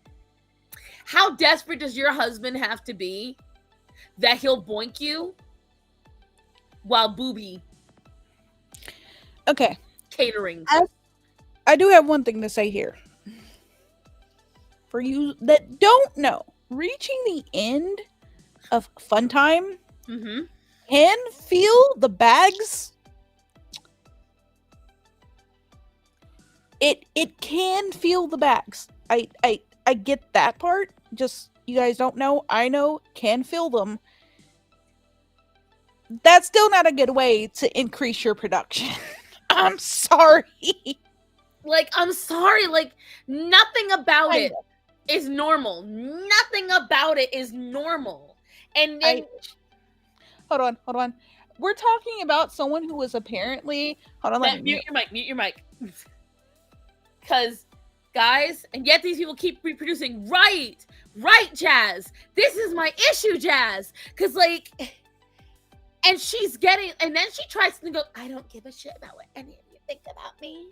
how desperate does your husband have to be that he'll boink you while booby Okay. catering. I do have one thing to say here. For you that don't know, reaching the end of fun time Mm-hmm. can feel the bags. It can feel the bags. I get that part. Just you guys don't know. I know can feel them. That's still not a good way to increase your production. I'm sorry. Like, I'm sorry, like, nothing about I it is normal. Nothing about it is normal. And then hold on. We're talking about someone who was apparently hold on. Let me mute your mic. Because, guys, and yet these people keep reproducing. Right, Jazz. This is my issue, Jazz. Because, like, and she's getting, and then she tries to go, I don't give a shit about what any of you think about me.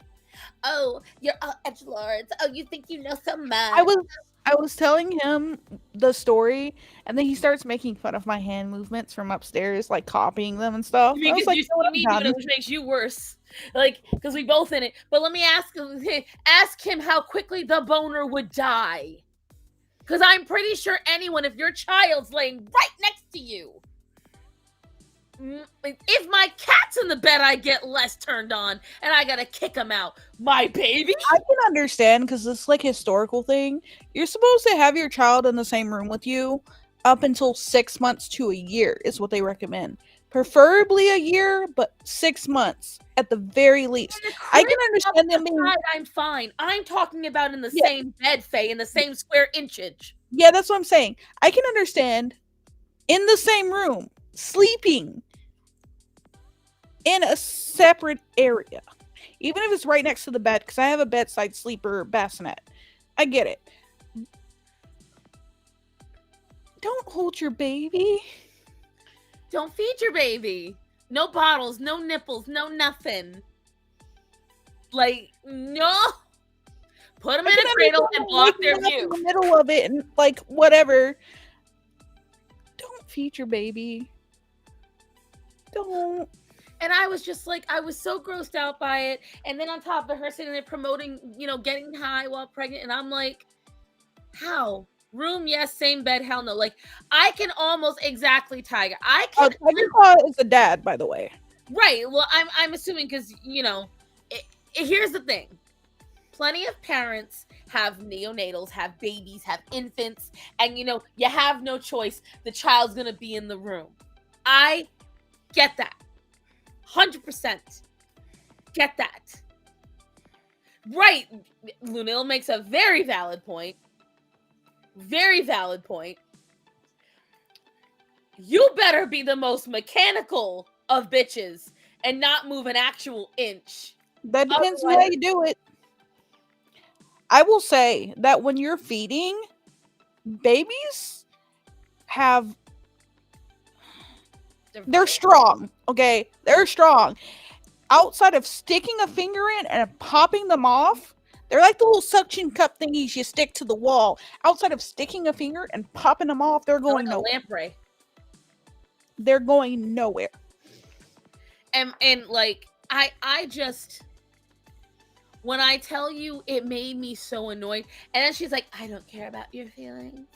Oh, you're all edgelords. Oh, you think you know so much. I was telling him the story, and then he starts making fun of my hand movements from upstairs, like copying them and stuff. I was Because like, you you know what, see I'm me doing done. it, which makes you worse. Like, because we both in it. But let me ask him how quickly the boner would die. Because I'm pretty sure anyone, if your child's laying right next to you, if my cat's in the bed, I get less turned on, and I gotta kick him out. My baby? I can understand because it's like historical thing. You're supposed to have your child in the same room with you up until 6 months to a year is what they recommend. Preferably a year, but 6 months at the very least. I can understand them being. I'm fine. I'm talking about in the Yeah. same bed, Faye, in the same square inchage. Yeah, that's what I'm saying. I can understand in the same room, sleeping in a separate area, even if it's right next to the bed, because I have a bedside sleeper bassinet. I get it. Don't hold your baby. Don't feed your baby. No bottles, no nipples, no nothing. Like, no. Put them in a cradle and block their view. In the middle of it and like whatever. Don't feed your baby. Don't. And I was just like, I was so grossed out by it. And then on top of her sitting there promoting, getting high while pregnant. And I'm like, how? Room, yes. Same bed, hell no. Like, I can almost exactly Tiger. Tiger Claw is the dad, by the way. Right. Well, I'm assuming because, here's the thing. Plenty of parents have neonatals, have babies, have infants. And, you have no choice. The child's going to be in the room. I get that. 100% get that. Right. Lunil makes a very valid point. Very valid point. You better be the most mechanical of bitches and not move an actual inch. That depends on how you do it. I will say that when you're feeding, babies they're strong, okay? They're strong. Outside of sticking a finger in and popping them off, they're like the little suction cup thingies you stick to the wall. Outside of sticking a finger and popping them off, they're going nowhere. Lamprey. They're going nowhere. And like, I just, when I tell you, it made me so annoyed. And then she's like, I don't care about your feelings.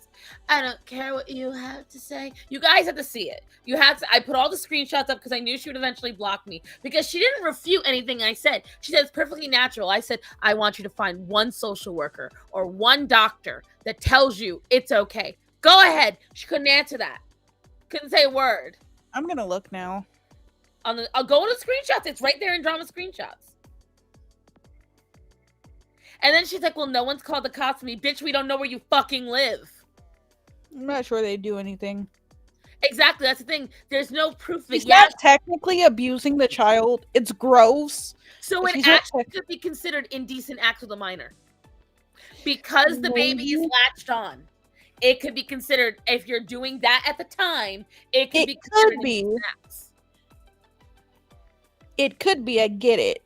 I don't care what you have to say. You guys have to see it. I put all the screenshots up because I knew she would eventually block me because she didn't refute anything I said. She said it's perfectly natural. I said, I want you to find one social worker or one doctor that tells you it's okay. Go ahead. She couldn't answer that. Couldn't say a word. I'm going to look now. I'll go to the screenshots. It's right there in drama screenshots. And then she's like, well, no one's called the cops on me. Bitch, we don't know where you fucking live. I'm not sure they do anything. Exactly. That's the thing. There's no proof that he's not technically abusing the child. It's gross. So it actually could be considered indecent acts with a minor. Because the baby is latched on. It could be considered, if you're doing that at the time, it could be considered indecent acts. It could be, I get it.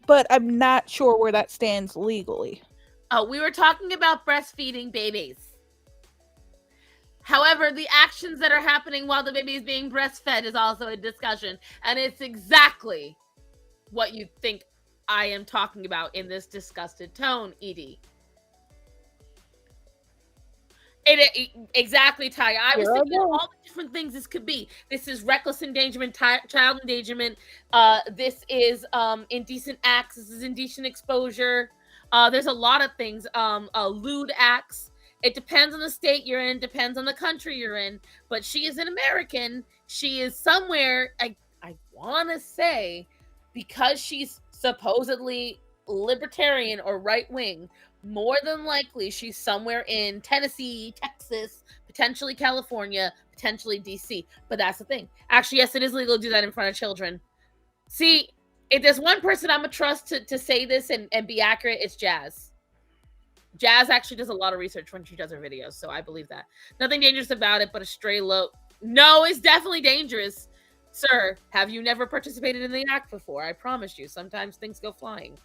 But I'm not sure where that stands legally. Oh, we were talking about breastfeeding babies. However, the actions that are happening while the baby is being breastfed is also a discussion. And it's exactly what you think I am talking about in this disgusted tone, Edie. Exactly, Ty. I was thinking of all the different things this could be. This is reckless endangerment, child endangerment. This is indecent acts. This is indecent exposure. There's a lot of things. Lewd acts. It depends on the state you're in. Depends on the country you're in. But she is an American. She is somewhere. I want to say, because she's supposedly libertarian or right wing, more than likely she's somewhere in Tennessee, Texas, potentially California, potentially DC. But that's the thing. Actually, yes, it is legal to do that in front of children. See, if there's one person I'm gonna trust to say this and be accurate, it's Jazz. Jazz actually does a lot of research when she does her videos, so I believe that. Nothing dangerous about it, but a stray low. No, it's definitely dangerous. Sir, have you never participated in the act before? I promise you, sometimes things go flying.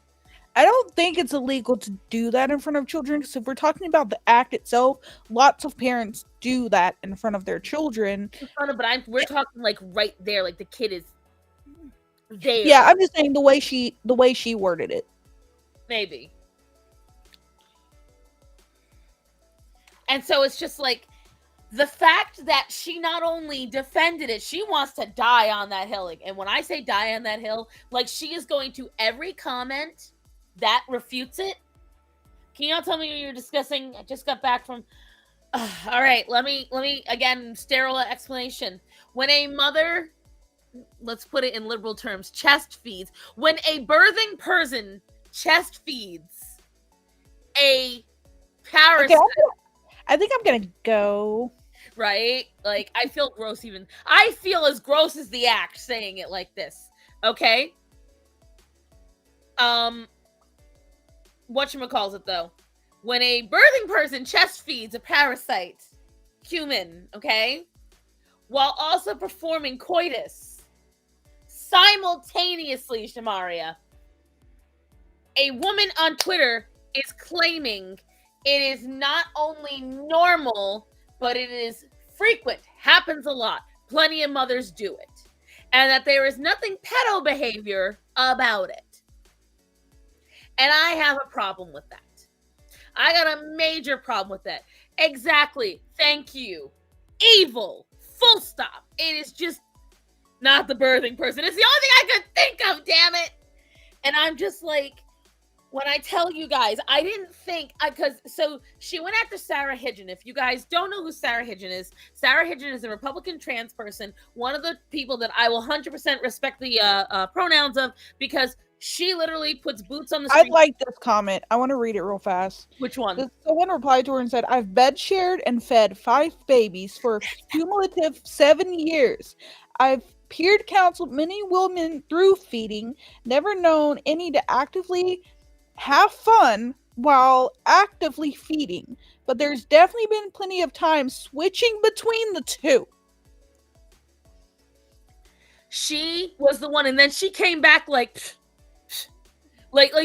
I don't think it's illegal to do that in front of children, because if we're talking about the act itself, lots of parents do that in front of their children. But we're talking like right there, like the kid is there. Yeah, I'm just saying the way she worded it. Maybe. And so it's just like the fact that she not only defended it, she wants to die on that hill. And when I say die on that hill, like she is going to every comment that refutes it. Can you all tell me what you're discussing? I just got back from. All right, let me again, sterile explanation. When a mother, let's put it in liberal terms, chest feeds. When a birthing person chest feeds a parasite. Okay, I think I'm gonna go. Right? Like, I feel gross even. I feel as gross as the act saying it like this. Okay? Whatchamacallit, though? When a birthing person chest feeds a parasite human, okay? While also performing coitus simultaneously, Shamaria, a woman on Twitter is claiming it is not only normal, but it is frequent, happens a lot. Plenty of mothers do it. And that there is nothing pedo behavior about it. And I have a problem with that. I got a major problem with that. Exactly. Thank you. Evil. Full stop. It is just not the birthing person. It's the only thing I could think of, damn it. And I'm just like, when I tell you guys, I didn't think, so she went after Sarah Hidgen. If you guys don't know who Sarah Hidgen is a Republican trans person, one of the people that I will 100% respect the pronouns of, because she literally puts boots on the street. I like this comment. I want to read it real fast. Which one? Someone replied to her and said, I've bed shared and fed 5 babies for a cumulative 7 years. I've peer counseled many women through feeding, never known any to actively have fun while actively feeding. But there's definitely been plenty of time switching between the two. She was the one, and then she came back like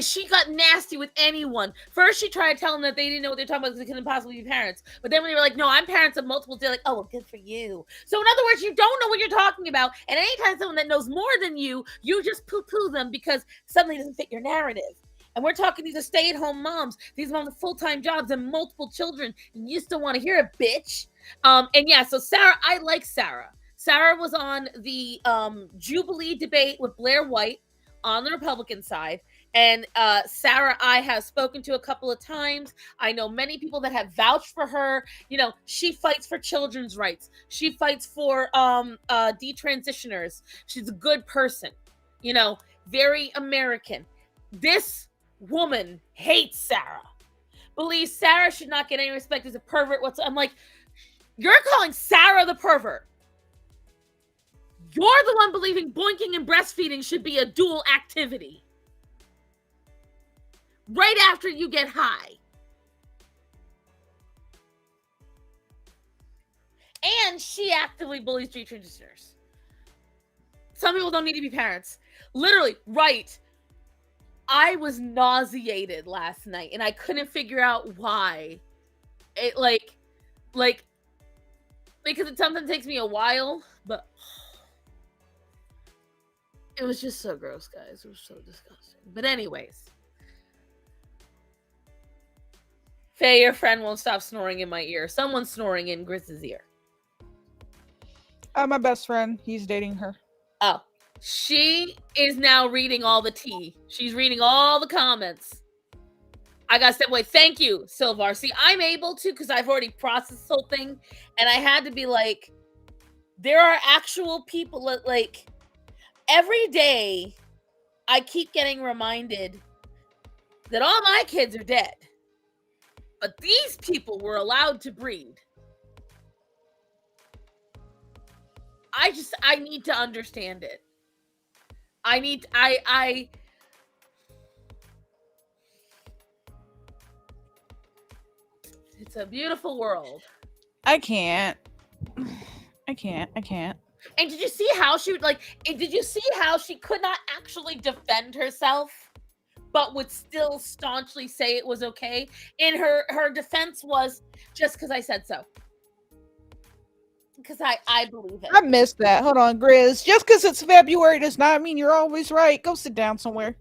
she got nasty with anyone. First, she tried to tell them that they didn't know what they're talking about because they couldn't possibly be parents. But then when they were like, no, I'm parents of multiple, they're like, oh, well, good for you. So in other words, you don't know what you're talking about. And anytime someone that knows more than you just poo-poo them because something doesn't fit your narrative. And we're talking, these are stay-at-home moms. These moms with full-time jobs and multiple children. And you still want to hear a bitch. And yeah, so Sarah, I like Sarah. Sarah was on the Jubilee debate with Blair White on the Republican side. And Sarah, I have spoken to a couple of times. I know many people that have vouched for her. You know, she fights for children's rights. She fights for detransitioners. She's a good person. You know, very American. This woman hates Sarah. Believes Sarah should not get any respect as a pervert. I'm like, you're calling Sarah the pervert. You're the one believing boinking and breastfeeding should be a dual activity. Right after you get high. And she actively bullies detransitioners. Some people don't need to be parents. Literally, right. I was nauseated last night and I couldn't figure out why. It like because it sometimes takes me a while, but it was just so gross, guys. It was so disgusting. But anyways, Faye, your friend won't stop snoring in my ear. Someone's snoring in Grizz's ear. My best friend, he's dating her. Oh, she is now reading all the tea. She's reading all the comments. I gotta step away. Thank you, Silvar. See, I'm able to because I've already processed this whole thing, and I had to be like, there are actual people that, like, every day I keep getting reminded that all my kids are dead, but these people were allowed to breed. I need to understand it. It's a beautiful world. I can't. And did you see how did you see how she could not actually defend herself, but would still staunchly say it was okay? In her defense was, just because I said so. Because I believe it. I missed that. Hold on, Grizz. Just because it's February does not mean you're always right. Go sit down somewhere.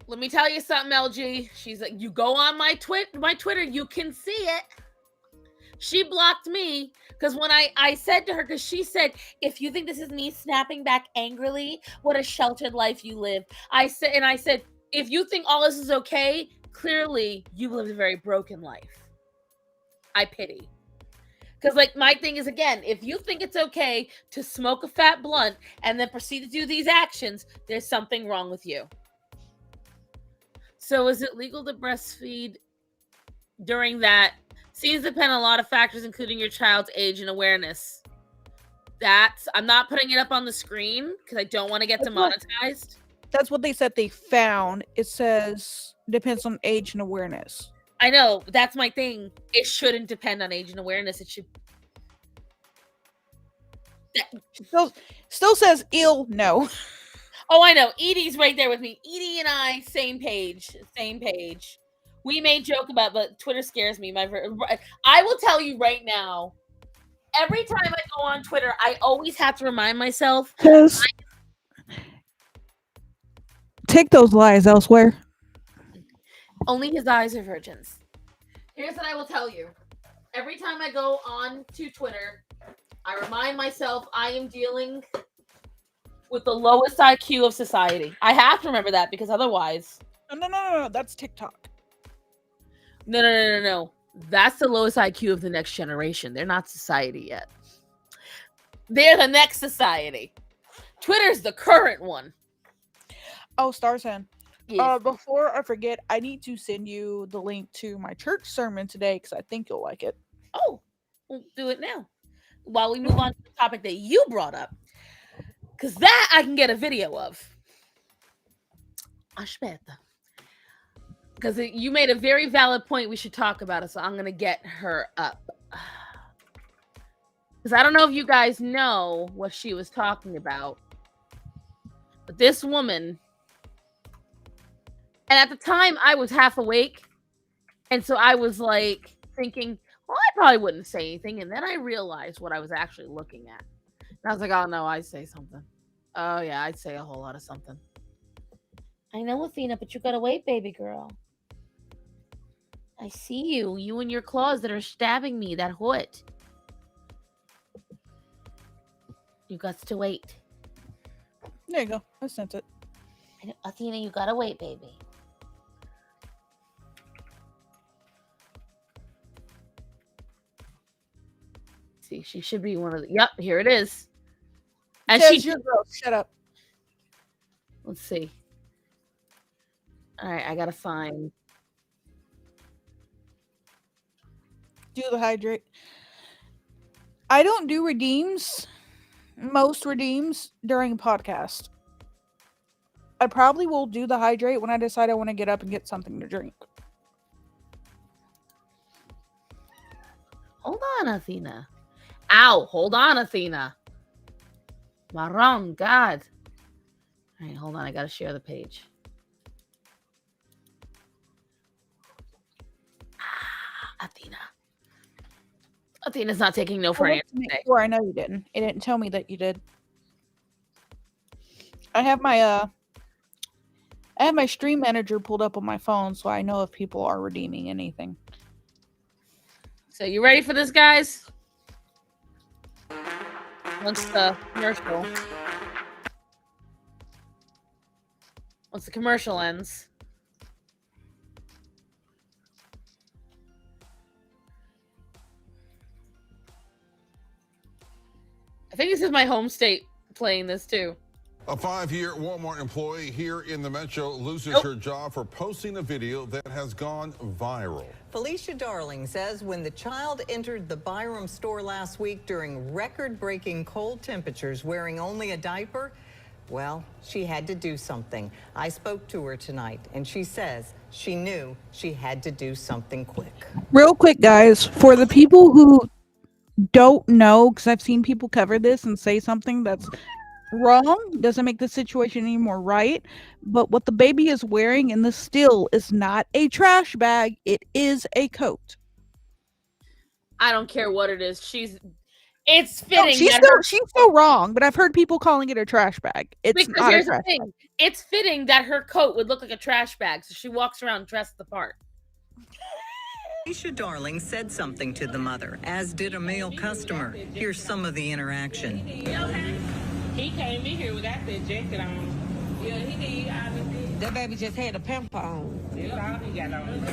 Let me tell you something, LG. She's like, you go on my Twitter, you can see it. She blocked me because when I said to her, because she said, if you think this is me snapping back angrily, what a sheltered life you live. I said, if you think all this is okay, clearly you lived a very broken life. I pity. Because, like, my thing is, again, if you think it's okay to smoke a fat blunt and then proceed to do these actions, there's something wrong with you. So is it legal to breastfeed during that? Seems to depend on a lot of factors, including your child's age and awareness. I'm not putting it up on the screen because I don't want to get demonetized. That's what they said they found. It says depends on age and awareness. I know, that's my thing. It shouldn't depend on age and awareness. It should. Still says ill. No. Oh, I know. Edie's right there with me. Edie and I, same page. We made joke about, but Twitter scares me. I will tell you right now. Every time I go on Twitter, I always have to remind myself. Take those lies elsewhere. Only his eyes are virgins. Here's what I will tell you. Every time I go on to Twitter, I remind myself I am dealing with the lowest IQ of society. I have to remember that because otherwise... No. That's TikTok. No. That's the lowest IQ of the next generation. They're not society yet. They're the next society. Twitter's the current one. Oh, Starsen. Yes. Before I forget, I need to send you the link to my church sermon today because I think you'll like it. Oh, we'll do it now. While we move on to the topic that you brought up. Because that I can get a video of. Aspetta. Because you made a very valid point we should talk about it, so I'm going to get her up. Because I don't know if you guys know what she was talking about. But this woman... And at the time, I was half awake. And so I was like thinking, well, I probably wouldn't say anything. And then I realized what I was actually looking at. And I was like, oh, no, I'd say something. Oh, yeah, I'd say a whole lot of something. I know, Athena, but you gotta wait, baby girl. I see you. You and your claws that are stabbing me. That hurt. You got to wait. There you go. I sent it. I know, Athena, you gotta wait, baby. See, she should be one of the... Yep, here it is. And she's your girl. Shut up. Let's see. All right, I gotta find... Do the hydrate. I don't do most redeems during podcast. I probably will do the hydrate when I decide I want to get up and get something to drink. Hold on, Athena. Ow, hold on, Athena. Maron, God. All right, hold on. I gotta share the page. Athena's not taking no for I an looked answer to make today. sure. I know you didn't. It didn't tell me that you did. I have my stream manager pulled up on my phone, so I know if people are redeeming anything. So you ready for this, guys? Once the commercial ends. I think this is my home state playing this too. A 5-year Walmart employee here in the Metro loses her job for posting a video that has gone viral. Felicia Darling says when the child entered the Byram store last week during record-breaking cold temperatures wearing only a diaper, well, she had to do something. I spoke to her tonight, and she says she knew she had to do something quick. Real quick, guys, for the people who don't know, because I've seen people cover this and say something that's wrong, doesn't make the situation any more right, but what the baby is wearing in the still is not a trash bag, it is a coat. I don't care what it is. It's fitting. No, she's still wrong, but I've heard people calling it a trash bag. It's because not here's a trash the thing. bag. It's fitting that her coat would look like a trash bag, so she walks around dressed the part. Felicia Darling said something to the mother, as did a male customer. Here's some of the interaction. He came in here without that jacket on. Yeah, he did. Obviously. That baby just had a pamper on. That's all he got on.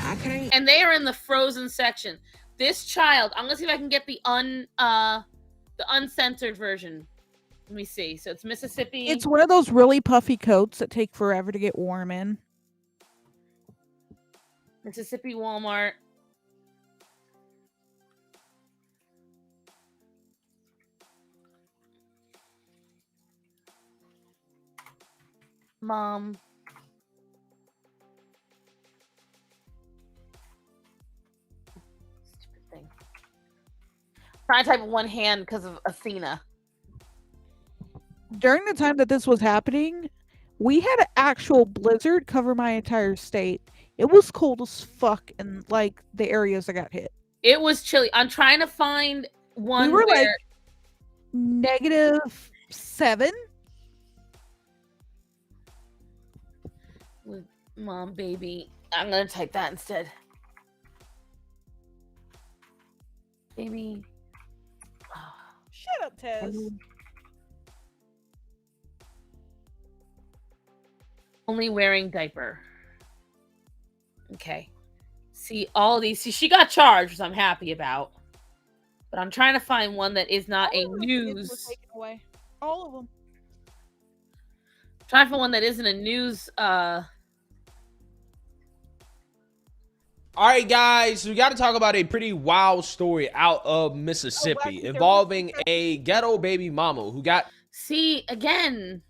I can't. And they are in the frozen section. This child, I'm gonna see if I can get the uncensored version. Let me see. So it's Mississippi. It's one of those really puffy coats that take forever to get warm in. Mississippi Walmart. Mom. Stupid thing. Trying to type with one hand because of Athena. During the time that this was happening, we had an actual blizzard cover my entire state. It was cold as fuck in like the areas that got hit. It was chilly. I'm trying to find one. We were where... like -7. With mom, baby. I'm gonna type that instead. Baby. Shut up, Tez. Only wearing diaper. Okay. See, all these. See, she got charged, which I'm happy about. But I'm trying to find one that is not a news. Were taken away. All of them. Trying to find one that isn't a news. All right, guys, we got to talk about a pretty wild story out of Mississippi involving a ghetto baby mama who got... See, again,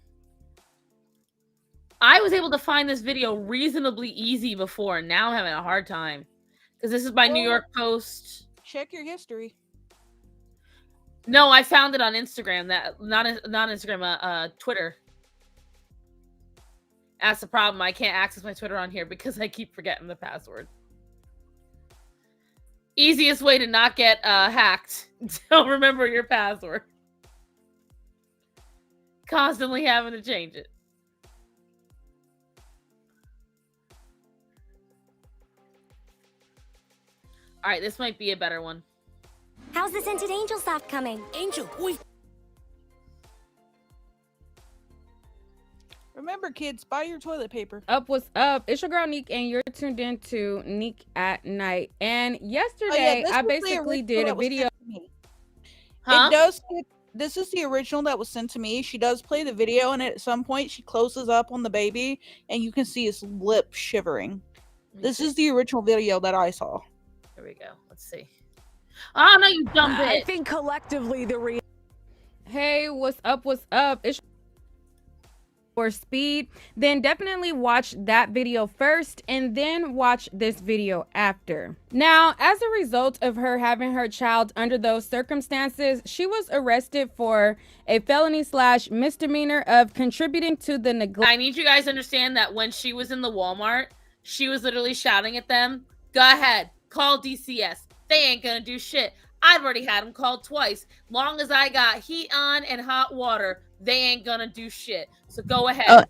I was able to find this video reasonably easy before, and now I'm having a hard time. Because this is by New York Post. Check your history. No, I found it on Instagram. Not Instagram, Twitter. That's the problem. I can't access my Twitter on here because I keep forgetting the password. Easiest way to not get hacked. Don't remember your password. Constantly having to change it. All right, this might be a better one. How's the scented angel soft coming? Angel, wait. Remember, kids, buy your toilet paper. What's up? It's your girl Neek, and you're tuned into Neek at Night. And yesterday, I basically did a video. Huh? It does. This is the original that was sent to me. She does play the video, and at some point, she closes up on the baby, and you can see his lip shivering. This is the original video that I saw. Here we go. Let's see. Oh no, you dumb bitch! I think collectively the Hey, what's up? What's up? It's for speed. Then definitely watch that video first and then watch this video after. Now, as a result of her having her child under those circumstances, she was arrested for a felony/misdemeanor of contributing to the neglect. I need you guys to understand that when she was in the Walmart, she was literally shouting at them, Go ahead, call DCS. They ain't gonna do shit. I've already had them called twice. Long as I got heat on and hot water, they ain't gonna do shit. So go ahead.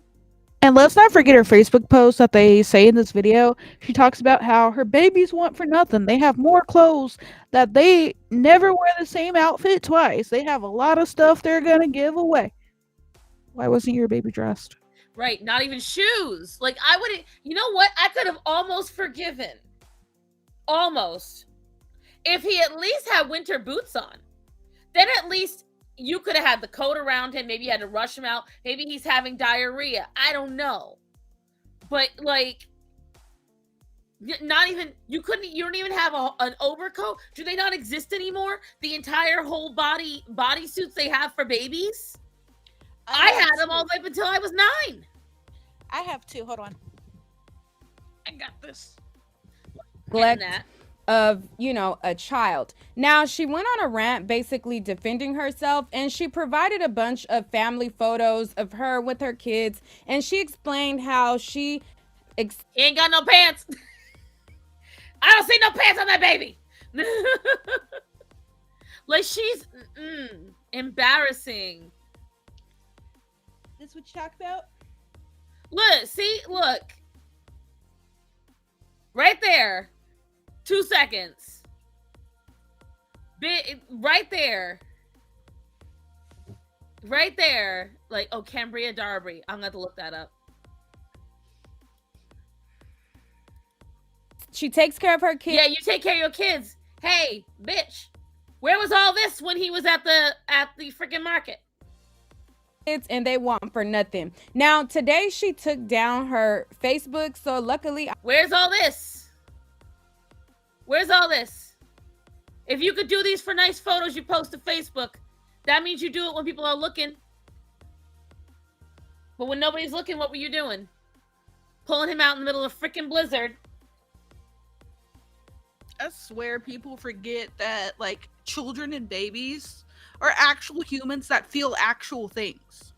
And let's not forget her Facebook post that they say in this video. She talks about how her babies want for nothing. They have more clothes, that they never wear the same outfit twice. They have a lot of stuff they're gonna give away. Why wasn't your baby dressed? Right, not even shoes. Like, I wouldn't, you know what? I could have almost forgiven. Almost. If he at least had winter boots on, then at least you could have had the coat around him. Maybe you had to rush him out. Maybe he's having diarrhea. I don't know. But like, not even, you don't even have an overcoat. Do they not exist anymore? The entire whole bodysuits they have for babies? I had them all the way up until I was 9. I have 2. Hold on. I got this. Neglect of, you know, a child. Now, she went on a rant basically defending herself, and she provided a bunch of family photos of her with her kids, and she explained how she he ain't got no pants. I don't see no pants on that baby. Like, she's embarrassing. This what you talk about? Look. Right there. 2 seconds. Right there. Right there. Like, oh, Cambria Darby. I'm gonna have to look that up. She takes care of her kids. Yeah, you take care of your kids. Hey, bitch. Where was all this when he was at the freaking market? And they want for nothing. Now, today she took down her Facebook, so luckily... Where's all this? Where's all this? If you could do these for nice photos you post to Facebook, that means you do it when people are looking. But when nobody's looking, what were you doing? Pulling him out in the middle of a freaking blizzard. I swear people forget that, like, children and babies are actual humans that feel actual things.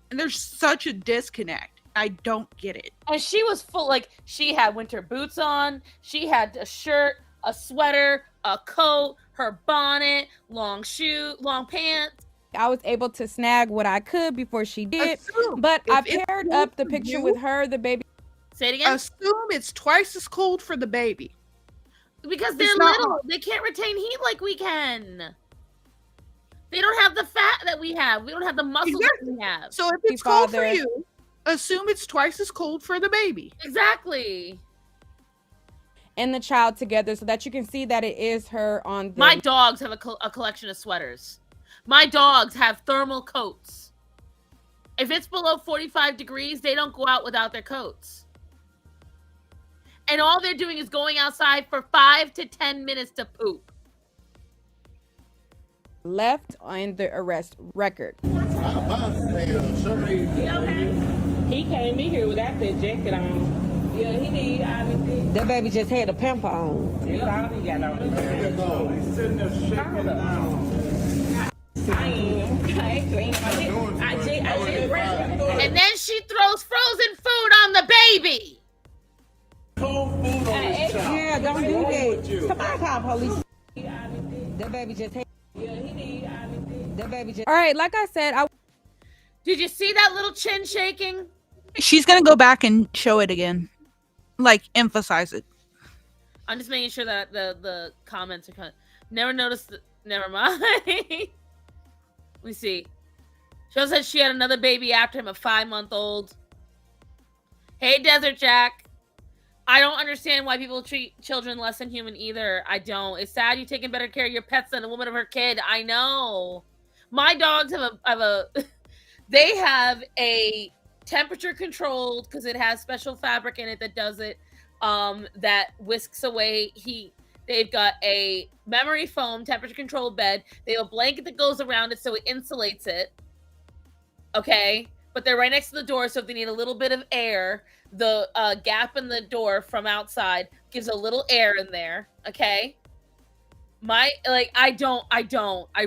And there's such a disconnect. I don't get it. And she was full, like, she had winter boots on. She had a shirt, a sweater, a coat, her bonnet, long pants. I was able to snag what I could before she did. But I paired up the picture with her, the baby. Say it again? Assume it's twice as cold for the baby. Because they're little. They can't retain heat like we can. They don't have the fat that we have. We don't have the muscles that we have. So if it's cold for you, assume it's twice as cold for the baby. Exactly. And the child together so that you can see that it is her on the... My dogs have a collection of sweaters. My dogs have thermal coats. If it's below 45 degrees, they don't go out without their coats. And all they're doing is going outside for 5 to 10 minutes to poop. Left on the arrest record. He came in here without that jacket on. Yeah, he need obviously. That baby just had a pamper on. That's all he got on. He's sitting there shaking down. And then she throws frozen food on the baby. Yeah, don't do that. Somebody call police. That baby just had. That baby just. All right, like I said, Did you see that little chin shaking? She's gonna go back and show it again, like emphasize it. I'm just making sure that the comments are kind of. Never noticed. Never mind. Let me see. She said she had another baby after him, a 5-month-old. Hey, Desert Jack. I don't understand why people treat children less than human either. I don't. It's sad you taking better care of your pets than a woman of her kid. I know. My dogs they have a temperature controlled, because it has special fabric in it that does it, that whisks away heat. They've got a memory foam temperature controlled bed. They have a blanket that goes around it so it insulates it. Okay? But they're right next to the door, so if they need a little bit of air, the gap in the door from outside gives a little air in there. Okay? I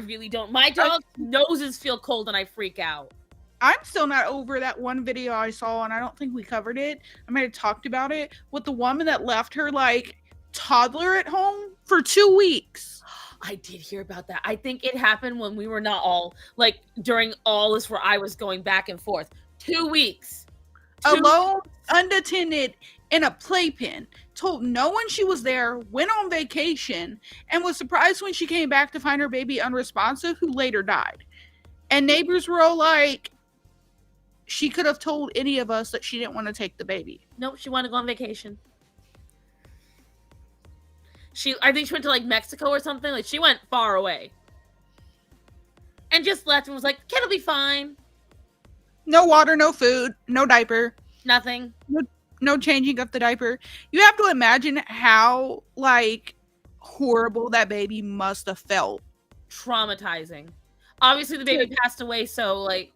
really don't. My dog's noses feel cold and I freak out. I'm still not over that one video I saw, and I don't think we covered it. I might have talked about it with the woman that left her like toddler at home for 2 weeks. I did hear about that. I think it happened when we were not all like during all this where I was going back and forth. 2 weeks. Alone, unattended, in a playpen. Told no one she was there, went on vacation, and was surprised when she came back to find her baby unresponsive, who later died. And neighbors were all like, she could have told any of us that she didn't want to take the baby. Nope, she wanted to go on vacation. I think she went to like Mexico or something. Like she went far away. And just left and was like, kid will be fine. No water, no food, no diaper. Nothing. No changing of the diaper. You have to imagine how like horrible that baby must have felt. Traumatizing. Obviously the baby passed away, so like,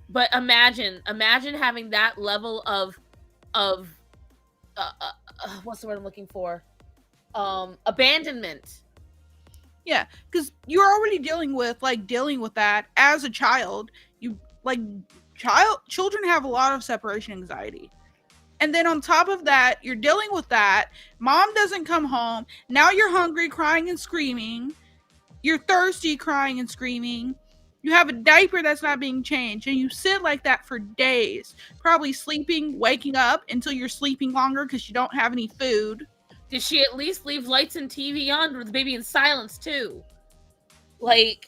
but imagine having that level of what's the word I'm looking for? Abandonment. Yeah, because you're already dealing with that as a child. You like children have a lot of separation anxiety. And then on top of that, you're dealing with that. Mom doesn't come home. Now you're hungry, crying and screaming. You're thirsty, crying and screaming. You have a diaper that's not being changed. And you sit like that for days. Probably sleeping, waking up until you're sleeping longer because you don't have any food. Did she at least leave lights and TV on with the baby in silence too? Like,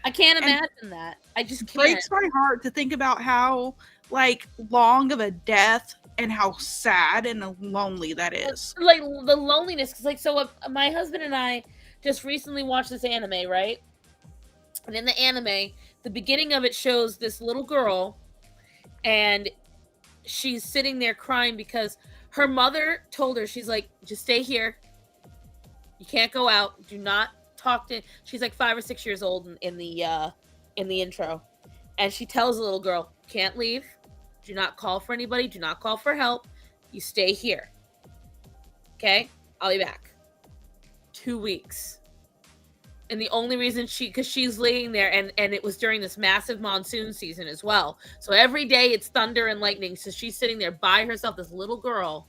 I can't imagine that. I just can't. It breaks my heart to think about how like long of a death and how sad and lonely that is. Like the loneliness, because like so my husband and I just recently watched this anime, right? And in the anime, the beginning of it shows this little girl, and she's sitting there crying because her mother told her, she's like, just stay here. You can't go out. Do not talk to. She's like 5 or 6 years old in the intro, and she tells the little girl, can't leave. Do not call for anybody. Do not call for help. You stay here. Okay? I'll be back. 2 weeks. And the only reason because she's laying there, and it was during this massive monsoon season as well. So every day it's thunder and lightning. So she's sitting there by herself, this little girl,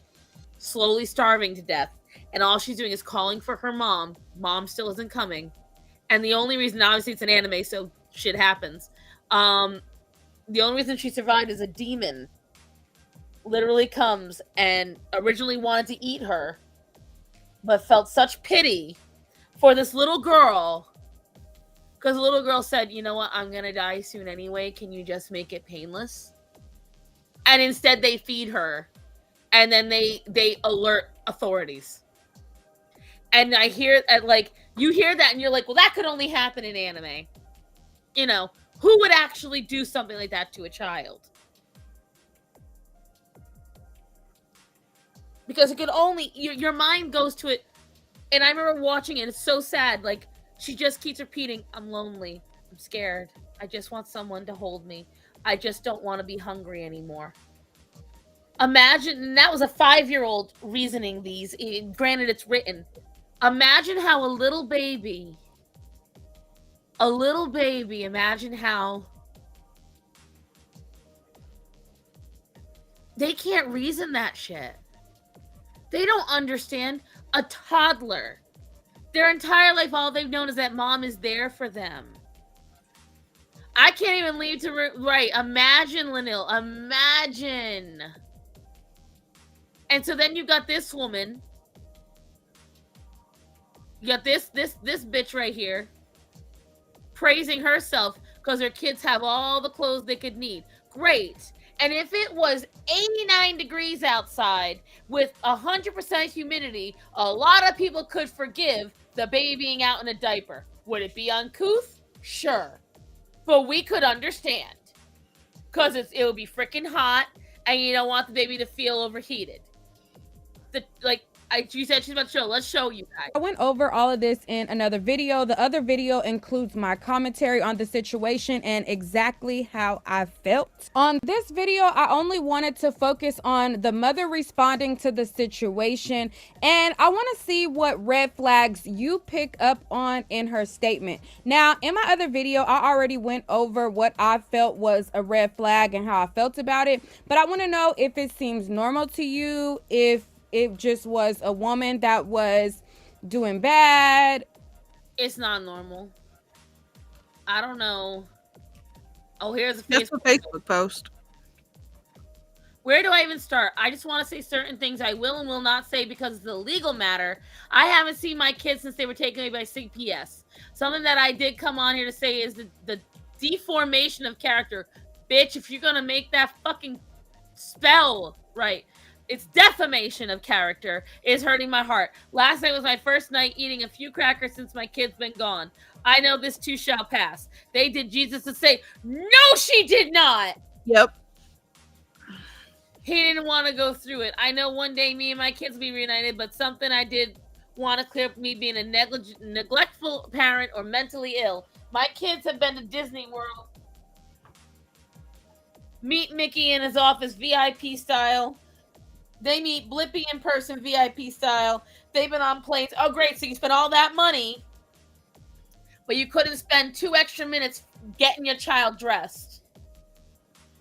slowly starving to death. And all she's doing is calling for her mom. Mom still isn't coming. And the only reason, obviously it's an anime, so shit happens. The only reason she survived is a demon literally comes and originally wanted to eat her, but felt such pity for this little girl, because the little girl said, you know what, I'm gonna die soon anyway, can you just make it painless? And instead they feed her, and then they alert authorities. And I hear, like, you hear that and you're like, well, that could only happen in anime. You know, who would actually do something like that to a child? Because it could only, your mind goes to it. And I remember watching it. It's so sad. Like, she just keeps repeating, I'm lonely. I'm scared. I just want someone to hold me. I just don't want to be hungry anymore. Imagine, and that was a 5-year-old reasoning these. Granted, it's written. Imagine how a little baby, imagine how they can't reason that shit. They don't understand. A toddler, their entire life, all they've known is that mom is there for them. I can't even leave to right. Imagine, Lanil. Imagine. And so then you got this woman. You got this bitch right here praising herself because her kids have all the clothes they could need. Great. And if it was 89 degrees outside with 100% humidity, a lot of people could forgive the baby being out in a diaper. Would it be uncouth? Sure. But we could understand. Because it would be freaking hot, and you don't want the baby to feel overheated. She said she's about to show. Let's show you guys. I went over all of this in another video. The other video includes my commentary on the situation and exactly how I felt. On this video, I only wanted to focus on the mother responding to the situation, and I want to see what red flags you pick up on in her statement. Now, in my other video, I already went over what I felt was a red flag and how I felt about it, but I want to know if it seems normal to you, if it just was a woman that was doing bad. It's not normal. I don't know. Oh, here's a Facebook post. Where do I even start? I just want to say certain things I will and will not say because it's a legal matter. I haven't seen my kids since they were taken away by CPS. Something that I did come on here to say is the deformation of character. Bitch, if you're going to make that fucking spell right, it's defamation of character is hurting my heart. Last night was my first night eating a few crackers since my kid's been gone. I know this too shall pass. They did Jesus to say, no, she did not. Yep. He didn't want to go through it. I know one day me and my kids will be reunited, but something I did want to clear up me being a neglectful parent or mentally ill. My kids have been to Disney World. Meet Mickey in his office, VIP style. They meet Blippi in person, VIP style. They've been on planes. Oh, great. So you spent all that money, but you couldn't spend 2 extra minutes getting your child dressed.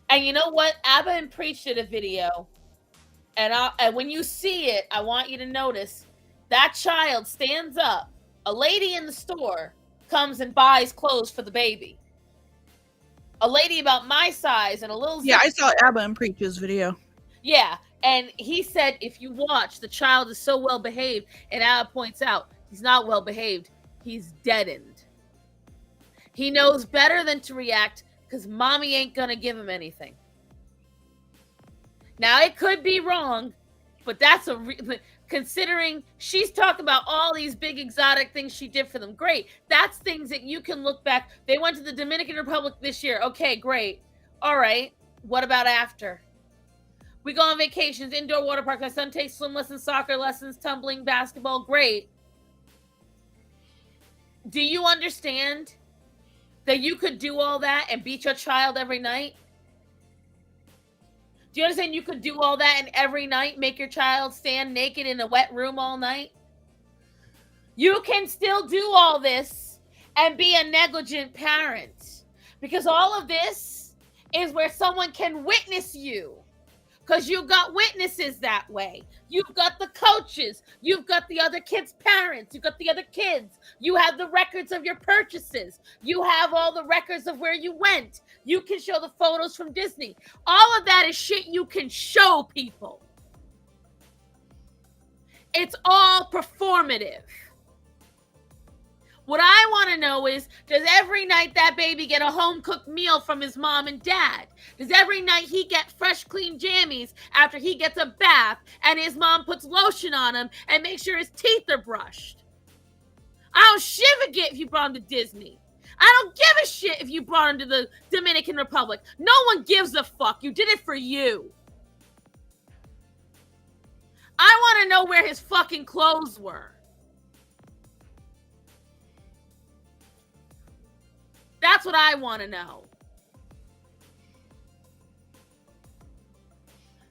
And you know what? Abba and Preach did a video. And when you see it, I want you to notice that child stands up. A lady in the store comes and buys clothes for the baby. A lady about my size and a little... Yeah, I saw Abba and Preach's video. Yeah. And he said, if you watch, the child is so well behaved. And Abba points out, he's not well behaved. He's deadened. He knows better than to react because mommy ain't going to give him anything. Now, it could be wrong, but that's considering she's talked about all these big exotic things she did for them. Great. That's things that you can look back. They went to the Dominican Republic this year. Okay, great. All right. What about after? We go on vacations, indoor water parks. My son takes swim lessons, soccer lessons, tumbling, basketball. Great. Do you understand that you could do all that and beat your child every night? Do you understand you could do all that and every night make your child stand naked in a wet room all night? You can still do all this and be a negligent parent because all of this is where someone can witness you. Because you've got witnesses that way. You've got the coaches. You've got the other kids' parents. You've got the other kids. You have the records of your purchases. You have all the records of where you went. You can show the photos from Disney. All of that is shit you can show people. It's all performative. What I want to know is, does every night that baby get a home-cooked meal from his mom and dad? Does every night he get fresh, clean jammies after he gets a bath and his mom puts lotion on him and makes sure his teeth are brushed? I don't shiv a git if you brought him to Disney. I don't give a shit if you brought him to the Dominican Republic. No one gives a fuck. You did it for you. I want to know where his fucking clothes were. That's what I want to know.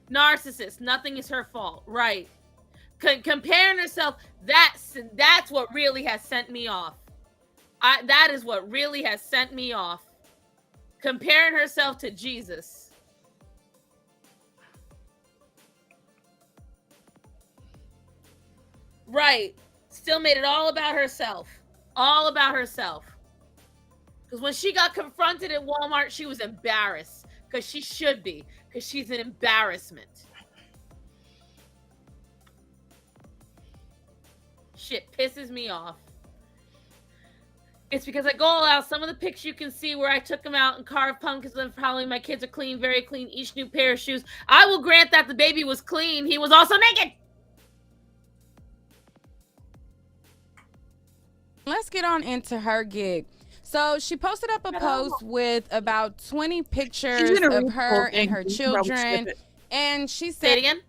Narcissist. Nothing is her fault. Right. Comparing herself. That's what really has sent me off. That is what really has sent me off. Comparing herself to Jesus. Right. Still made it all about herself. All about herself. Because when she got confronted at Walmart, she was embarrassed. Because she should be. Because she's an embarrassment. Shit pisses me off. It's because I go all out. Some of the pics you can see where I took them out and carved pumpkins. And probably my kids are clean, very clean. Each new pair of shoes. I will grant that the baby was clean. He was also naked. Let's get on into her gig. So she posted up a post with about 20 pictures of her and her children. And she said, Say it again?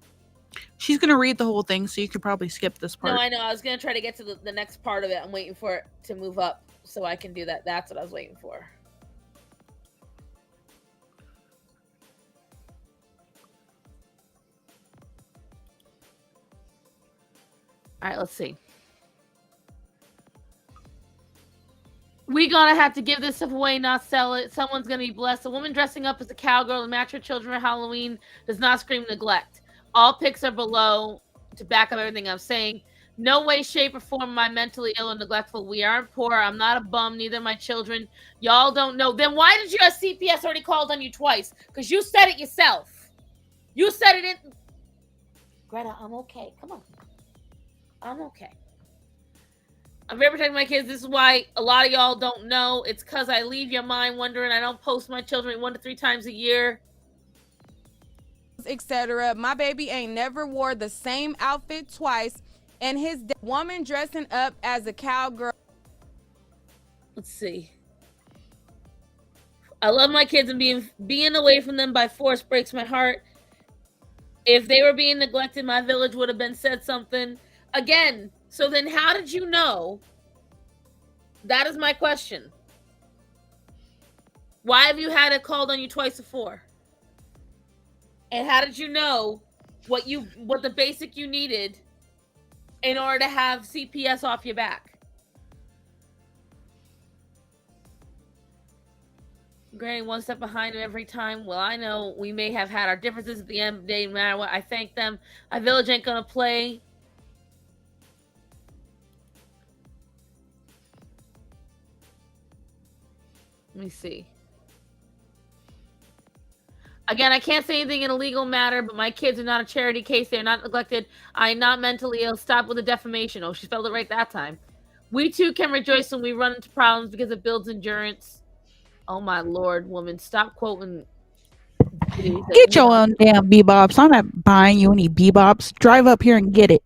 She's gonna read the whole thing, so you could probably skip this part. No, I know. I was gonna try to get to the next part of it. I'm waiting for it to move up so I can do that. That's what I was waiting for. All right, let's see. We gonna have to give this stuff away, not sell it. Someone's gonna be blessed. A woman dressing up as a cowgirl to match her children for Halloween does not scream neglect. All pics are below to back up everything I'm saying. No way, shape, or form am I mentally ill or neglectful. We aren't poor. I'm not a bum. Neither my children. Y'all don't know. Then why did your CPS already called on you twice? Because you said it yourself. You said it in. Greta, I'm okay. Come on. I'm okay. I'm very protecting my kids. This is why a lot of y'all don't know. It's because I leave your mind wondering. I don't post my children 1 to 3 times a year. Etc. My baby ain't never wore the same outfit twice. And his woman dressing up as a cowgirl. Let's see. I love my kids, and being away from them by force breaks my heart. If they were being neglected, my village would have been said something. Again, so then how did you know? That is my question. Why have you had it called on you twice before? And how did you know what the basic you needed in order to have CPS off your back? Granny 1 step behind him every time. Well, I know we may have had our differences at the end of the day, no matter what. I thank them. My village ain't gonna play. Let me see. Again, I can't say anything in a legal matter, but my kids are not a charity case. They're not neglected. I am not mentally ill. Stop with the defamation. Oh, she spelled it right that time. We too can rejoice when we run into problems because it builds endurance. Oh my Lord, woman. Stop quoting. Get your own damn bebops. I'm not buying you any bebops. Drive up here and get it.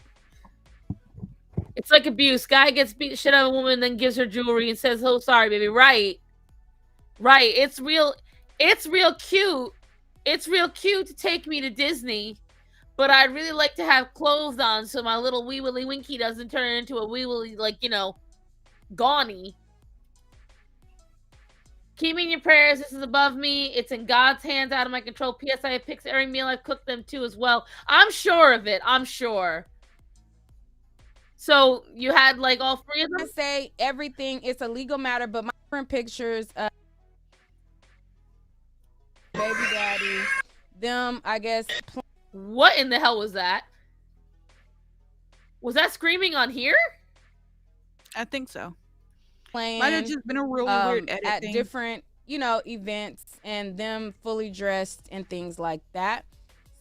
It's like abuse. Guy gets beat the shit out of a woman, then gives her jewelry and says, "Oh, sorry, baby." Right. Right. It's real cute. It's real cute to take me to Disney, but I'd really like to have clothes on so my little wee willy winky doesn't turn into a wee willy, Gawny. Keep me in your prayers. This is above me. It's in God's hands, out of my control. P.S. I have picked every meal. I've cooked them too as well. I'm sure of it. I'm sure. So you had all 3 of them? I say everything. It's a legal matter, but my different pictures. Baby daddy, them, I guess. What in the hell was that? Was that screaming on here? I think so. Playing, might have just been a really weird edit at thing. different, events, and them fully dressed and things like that.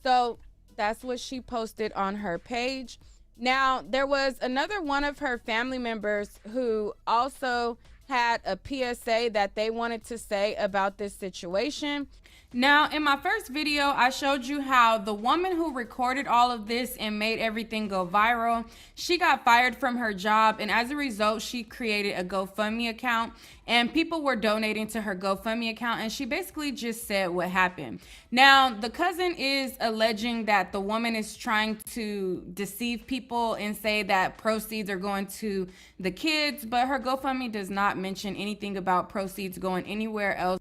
So that's what she posted on her page. Now, there was another one of her family members who also had a PSA that they wanted to say about this situation. Now, in my first video, I showed you how the woman who recorded all of this and made everything go viral, she got fired from her job, and as a result, she created a GoFundMe account, and people were donating to her GoFundMe account, and she basically just said what happened. Now, the cousin is alleging that the woman is trying to deceive people and say that proceeds are going to the kids, but her GoFundMe does not mention anything about proceeds going anywhere else.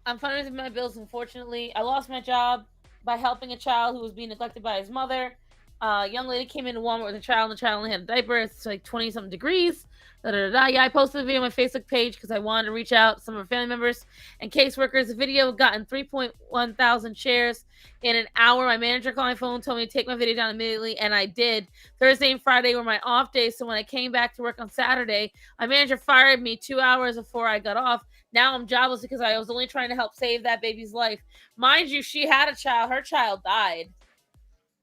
I'm fundraising my bills, unfortunately. I lost my job by helping a child who was being neglected by his mother. A young lady came into Walmart with a child, and the child only had a diaper. It's 20-something degrees. Yeah, I posted a video on my Facebook page because I wanted to reach out to some of her family members and caseworkers. The video gotten 3.1 thousand shares in an hour. My manager called my phone, told me to take my video down immediately, and I did. Thursday and Friday were my off days, so when I came back to work on Saturday, my manager fired me 2 hours before I got off. Now I'm jobless because I was only trying to help save that baby's life. Mind you, she had a child. Her child died.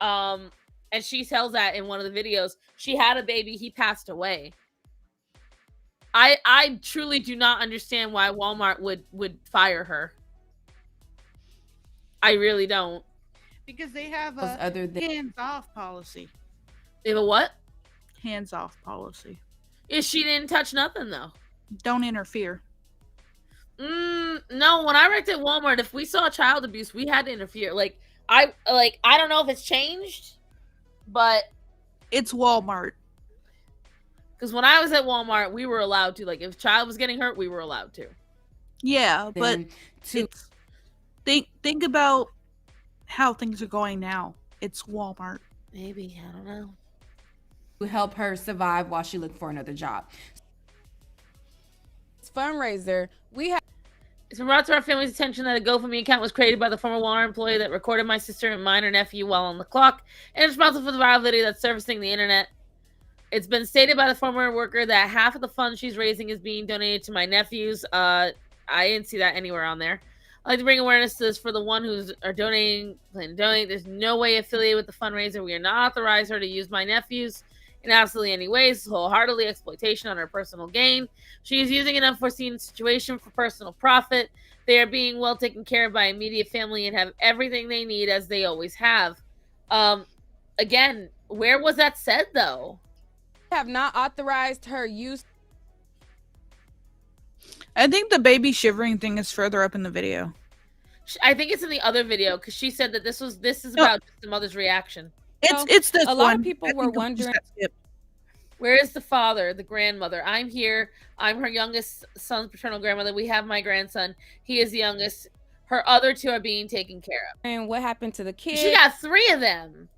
And she tells that in one of the videos. She had a baby. He passed away. I truly do not understand why Walmart would fire her. I really don't. Because they have a hands-off policy. They have a what? Hands-off policy. She didn't touch nothing, though. Don't interfere. No, when I worked at Walmart, if we saw child abuse, we had to interfere. I don't know if it's changed, but It's Walmart. because when I was at Walmart, we were allowed to, like, if a child was getting hurt, we were allowed to. Yeah, but it's, think about how things are going now. It's Walmart. Maybe, I don't know. To help her survive while she looked for another job. Fundraiser, we have. It's been brought to our family's attention that a GoFundMe account was created by the former Walmart employee that recorded my sister and minor nephew while on the clock and is responsible for the viral video that's surfacing the internet. It's been stated by the former worker that half of the funds she's raising is being donated to my nephews. I didn't see that anywhere on there. I'd like to bring awareness to this for the one who's are donating, planning to donate. There's no way affiliated with the fundraiser. We are not authorized her to use my nephews in absolutely any ways, wholeheartedly exploitation on her personal gain. She is using an unforeseen situation for personal profit. They are being well taken care of by immediate family and have everything they need as they always have. Again, where was that said though? Have not authorized her use. I think the baby shivering thing is further up in the video. I think it's in the other video because she said that this is about just the mother's reaction. It's this a lot of people were wondering, where is the father, the grandmother? I'm here. I'm her youngest son's paternal grandmother. We have my grandson. He is the youngest. Her other two are being taken care of. And what happened to the kid? She got 3 of them.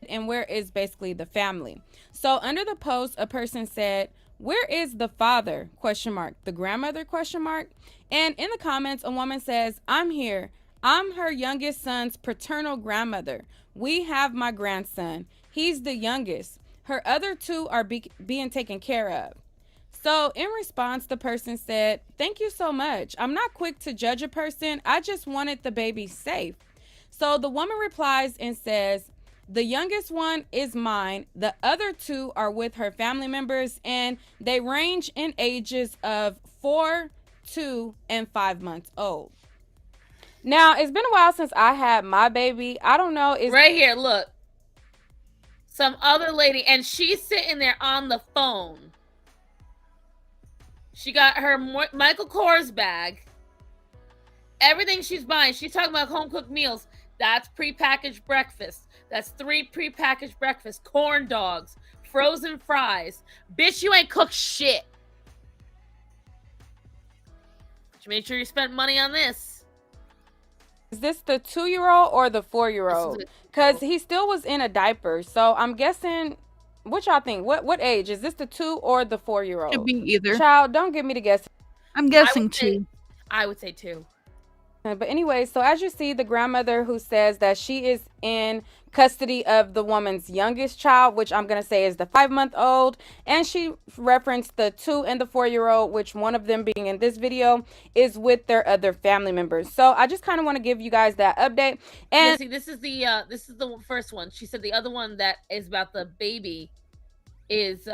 And where is basically the family? So under the post, a person said, "Where is the father? ? The grandmother ? And in the comments, a woman says, "I'm here. I'm her youngest son's paternal grandmother. We have my grandson. He's the youngest. Her other 2 are being taken care of." So in response, the person said, "Thank you so much. I'm not quick to judge a person. I just wanted the baby safe." So the woman replies and says, "The youngest one is mine. The other 2 are with her family members, and they range in ages of 4, 2, and 5 months old." Now, it's been a while since I had my baby. I don't know. It's right here, look. Some other lady, and she's sitting there on the phone. She got her Michael Kors bag. Everything she's buying, she's talking about home-cooked meals. That's prepackaged breakfast. That's 3 prepackaged breakfasts, corn dogs, frozen fries. Bitch, you ain't cooked shit. But you made sure you spent money on this. Is this the 2-year-old or the 4-year-old? Because he still was in a diaper. So I'm guessing, what y'all think? What age? Is this the 2 or the 4-year-old? Could be either. Child, don't get me to guess. I'm guessing 2. I would say 2. But anyway, so as you see, the grandmother who says that she is in custody of the woman's youngest child, which I'm going to say is the 5-month-old. And she referenced the 2 and the 4-year-old, which one of them being in this video is with their other family members. So I just kind of want to give you guys that update. And yeah, see, this is the first one. She said the other one that is about the baby is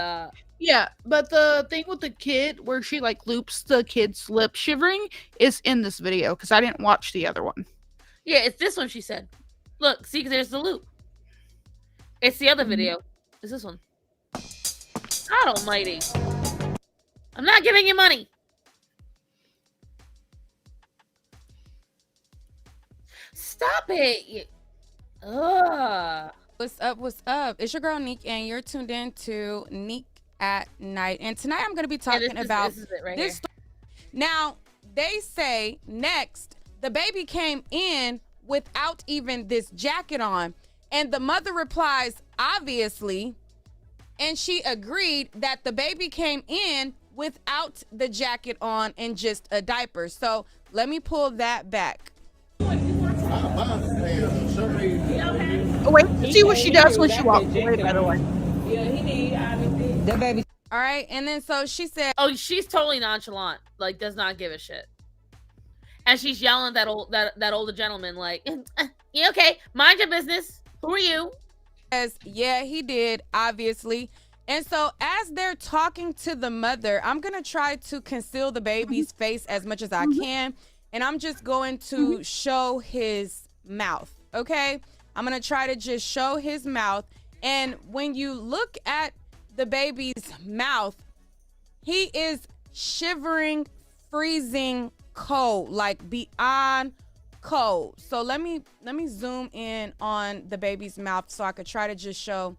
yeah, but the thing with the kid where she like loops the kid's lip shivering is in this video because I didn't watch the other one. Yeah, it's this one. She said, "Look, see, there's the loop." It's the other video. It's this one. God Almighty! I'm not giving you money. Stop it! Ugh. what's up? What's up? It's your girl Neek, and you're tuned in to Neek at Night. And tonight I'm going to be talking about this. Is it right this. Now, they say next, the baby came in without even this jacket on. And the mother replies, obviously. And she agreed that the baby came in without the jacket on and just a diaper. So let me pull that back. Oh, wait, see what she does when she walks away, by the way. Yeah, he need obviously. That baby. All right, and then so she said, "Oh, she's totally nonchalant, like does not give a shit." And she's yelling at that older gentleman, like, "Yeah, okay, mind your business. Who are you?" As yeah, he did, obviously. And so as they're talking to the mother, I'm gonna try to conceal the baby's face as much as I can, and I'm just going to show his mouth. Okay, I'm gonna try to just show his mouth, and when you look at the baby's mouth, he is shivering, freezing cold, like beyond cold. So let me zoom in on the baby's mouth so I could try to just show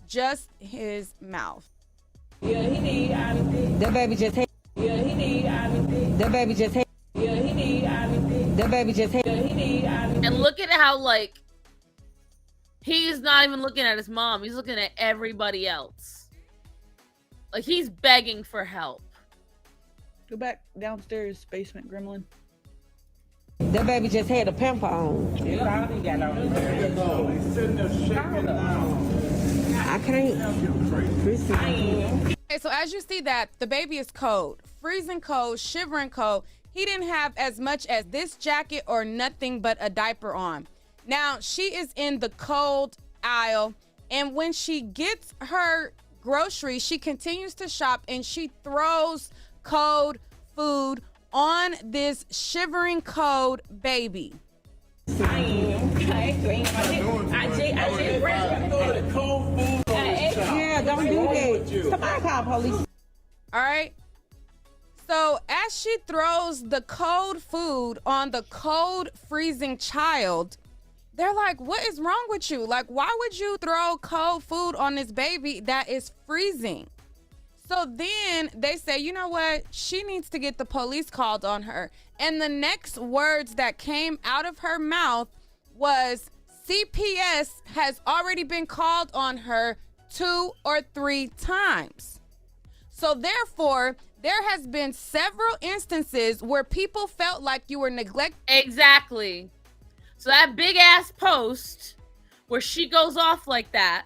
just his mouth. Yeah, he need IVD. That baby just hate. Yeah, he need IVD. That baby just hate. Yeah, he need IVD. That baby just hate. Yeah, he need IVD. And look at how, like, he's not even looking at his mom. He's looking at everybody else. Like, he's begging for help. Go back downstairs, basement gremlin. That baby just had a pamper on. That's all he got on. He's sitting there shaking down. I can't. Okay, so as you see that, the baby is cold. Freezing cold, shivering cold. He didn't have as much as this jacket or nothing but a diaper on. Now, she is in the cold aisle, and when she gets her groceries, she continues to shop, and she throws cold food on this shivering cold baby. Yeah, don't do that. Somebody call police. All right. So as she throws the cold food on the cold, freezing child, they're like, what is wrong with you? Like, why would you throw cold food on this baby that is freezing? So then they say, you know what? She needs to get the police called on her. And the next words that came out of her mouth was, CPS has already been called on her 2 or 3 times. So therefore, there has been several instances where people felt like you were neglected. Exactly. So that big ass post where she goes off like that,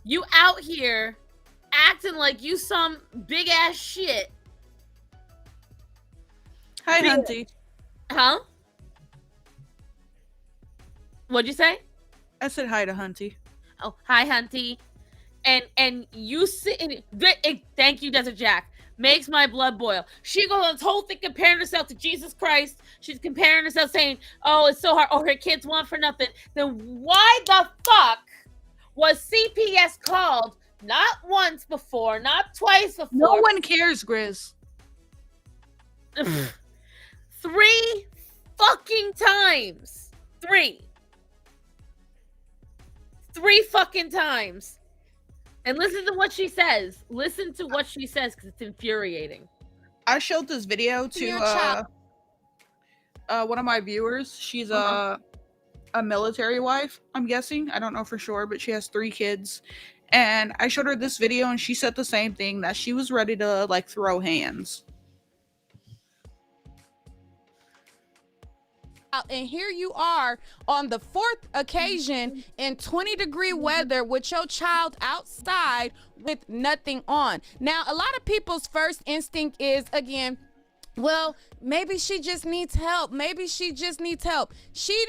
you out here acting like you some big ass shit. Hi, Hunty. Huh? What'd you say? I said hi to Hunty. Oh, hi, Hunty. And you sit in it. Thank you, Desert Jack. Makes my blood boil. She goes on this whole thing comparing herself to Jesus Christ. She's comparing herself, saying, oh, it's so hard. Oh, her kids want for nothing. Then why the fuck was CPS called not once before, not twice before? No one cares, Grizz. 3 fucking times. 3 fucking times. And listen to what she says. Listen to what she says, because it's infuriating. I showed this video to one of my viewers. She's a military wife, I'm guessing. I don't know for sure, but she has 3 kids. And I showed her this video, and she said the same thing, that she was ready to, like, throw hands. And here you are on the 4th occasion in 20-degree weather with your child outside with nothing on. Now, a lot of people's first instinct is, again, well, maybe she just needs help. Maybe she just needs help. She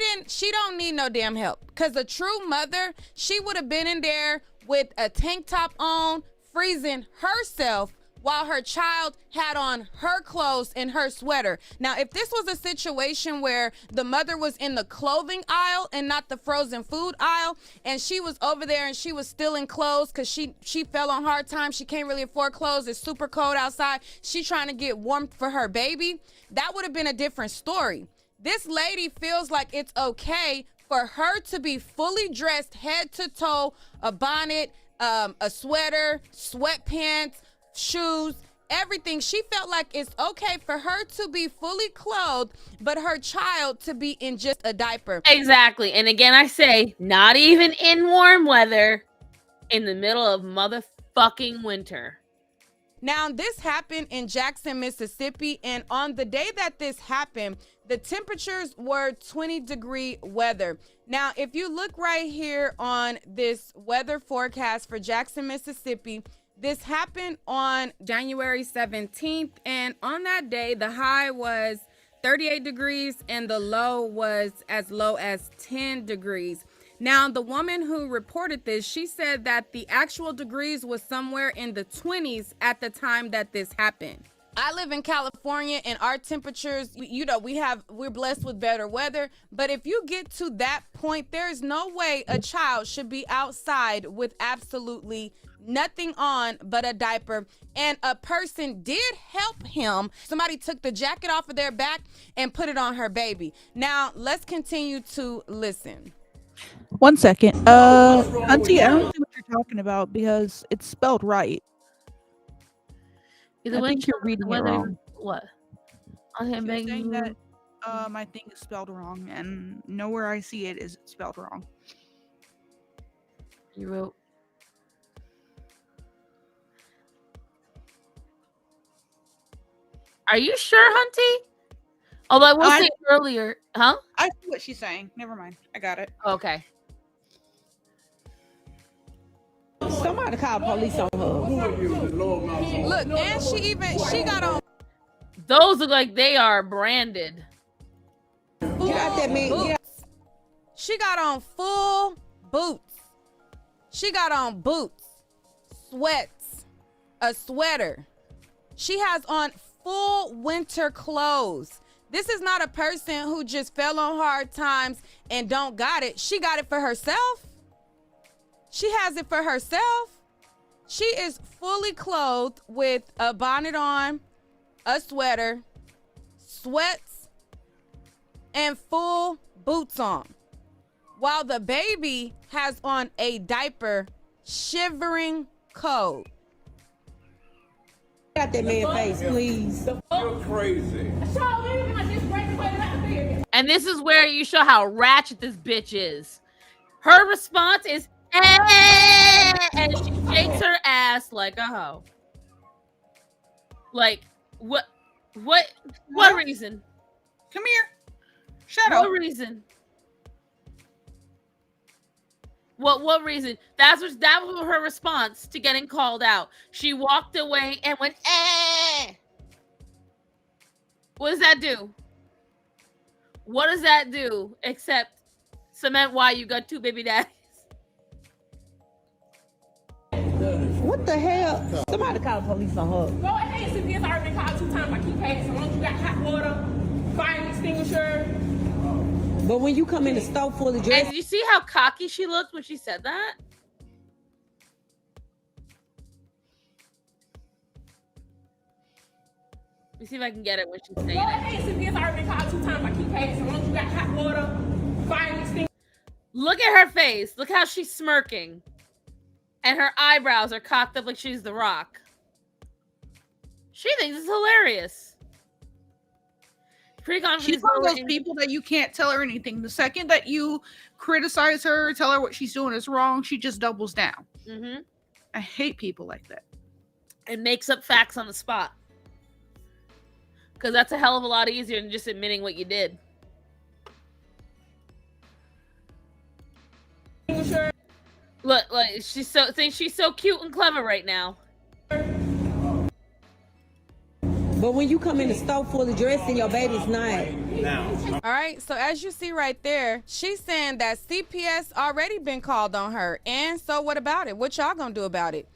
don't need no damn help. Because a true mother, she would have been in there with a tank top on, freezing herself while her child had on her clothes and her sweater. Now, if this was a situation where the mother was in the clothing aisle and not the frozen food aisle, and she was over there and she was still in clothes because she fell on hard times, she can't really afford clothes, it's super cold outside, she trying to get warm for her baby, that would have been a different story. This lady feels like it's okay for her to be fully dressed head to toe, a bonnet, a sweater, sweatpants, shoes, everything. She felt like it's okay for her to be fully clothed, but her child to be in just a diaper. Exactly. And again, I say, not even in warm weather, in the middle of motherfucking winter. Now, this happened in Jackson, Mississippi, and on the day that this happened, the temperatures were 20-degree weather. Now, if you look right here on this weather forecast for Jackson, Mississippi, this happened on January 17th, and on that day, the high was 38 degrees and the low was as low as 10 degrees. Now, the woman who reported this, she said that the actual degrees was somewhere in the 20s at the time that this happened. I live in California and our temperatures, you know, we're blessed with better weather. But if you get to that point, there's no way a child should be outside with absolutely nothing on but a diaper. And a person did help him. Somebody took the jacket off of their back and put it on her baby. Now, let's continue to listen. 1 second. Hunty, I don't see what you're talking about because it's spelled right. I think you're reading it wrong. What? I am Saying begging that you. my thing is spelled wrong, and nowhere I see it is it spelled wrong. You wrote. Are you sure, Hunty? Although I will say earlier, huh? I see what she's saying. Never mind. I got it. Okay. Somebody call police on her. Look, and she got on. Those look like they are branded. You got that man. She got on full boots. She got on boots, sweats, a sweater. She has on full winter clothes. This is not a person who just fell on hard times and don't got it. She got it for herself. She has it for herself. She is fully clothed with a bonnet on, a sweater, sweats, and full boots on. While the baby has on a diaper, shivering cold. Got that man face, please. You're crazy. And this is where you show how ratchet this bitch is. Her response is, eh, and she shakes her ass like a hoe. Like, what reason? Come here. Shut up. What reason? What reason? That was her response to getting called out. She walked away and went, eh. What does that do? What does that do except cement why you got two baby daddies? What the hell? Somebody call police on her. Go ahead, CPS already been called 2 times. I keep passing. Once you got hot water, fire extinguisher. But when you come in the store full of dress. And did you see how cocky she looked when she said that? Let me see if I can get it when she's saying it. Go ahead, CPS already been called 2 times. I keep passing. Once you got hot water, fire extinguisher. Look at her face. Look how she's smirking. And her eyebrows are cocked up like she's The Rock. She thinks it's hilarious. Pretty confident. She's one of those people that you can't tell her anything. The second that you criticize her, tell her what she's doing is wrong, she just doubles down. Mm-hmm. I hate people like that. It makes up facts on the spot. Because that's a hell of a lot easier than just admitting what you did. Look, like thinks she's so cute and clever right now. But when you come in the store full of dress and your baby's not. Now. All right, so as you see right there, she's saying that CPS already been called on her. And so what about it? What y'all gonna do about it?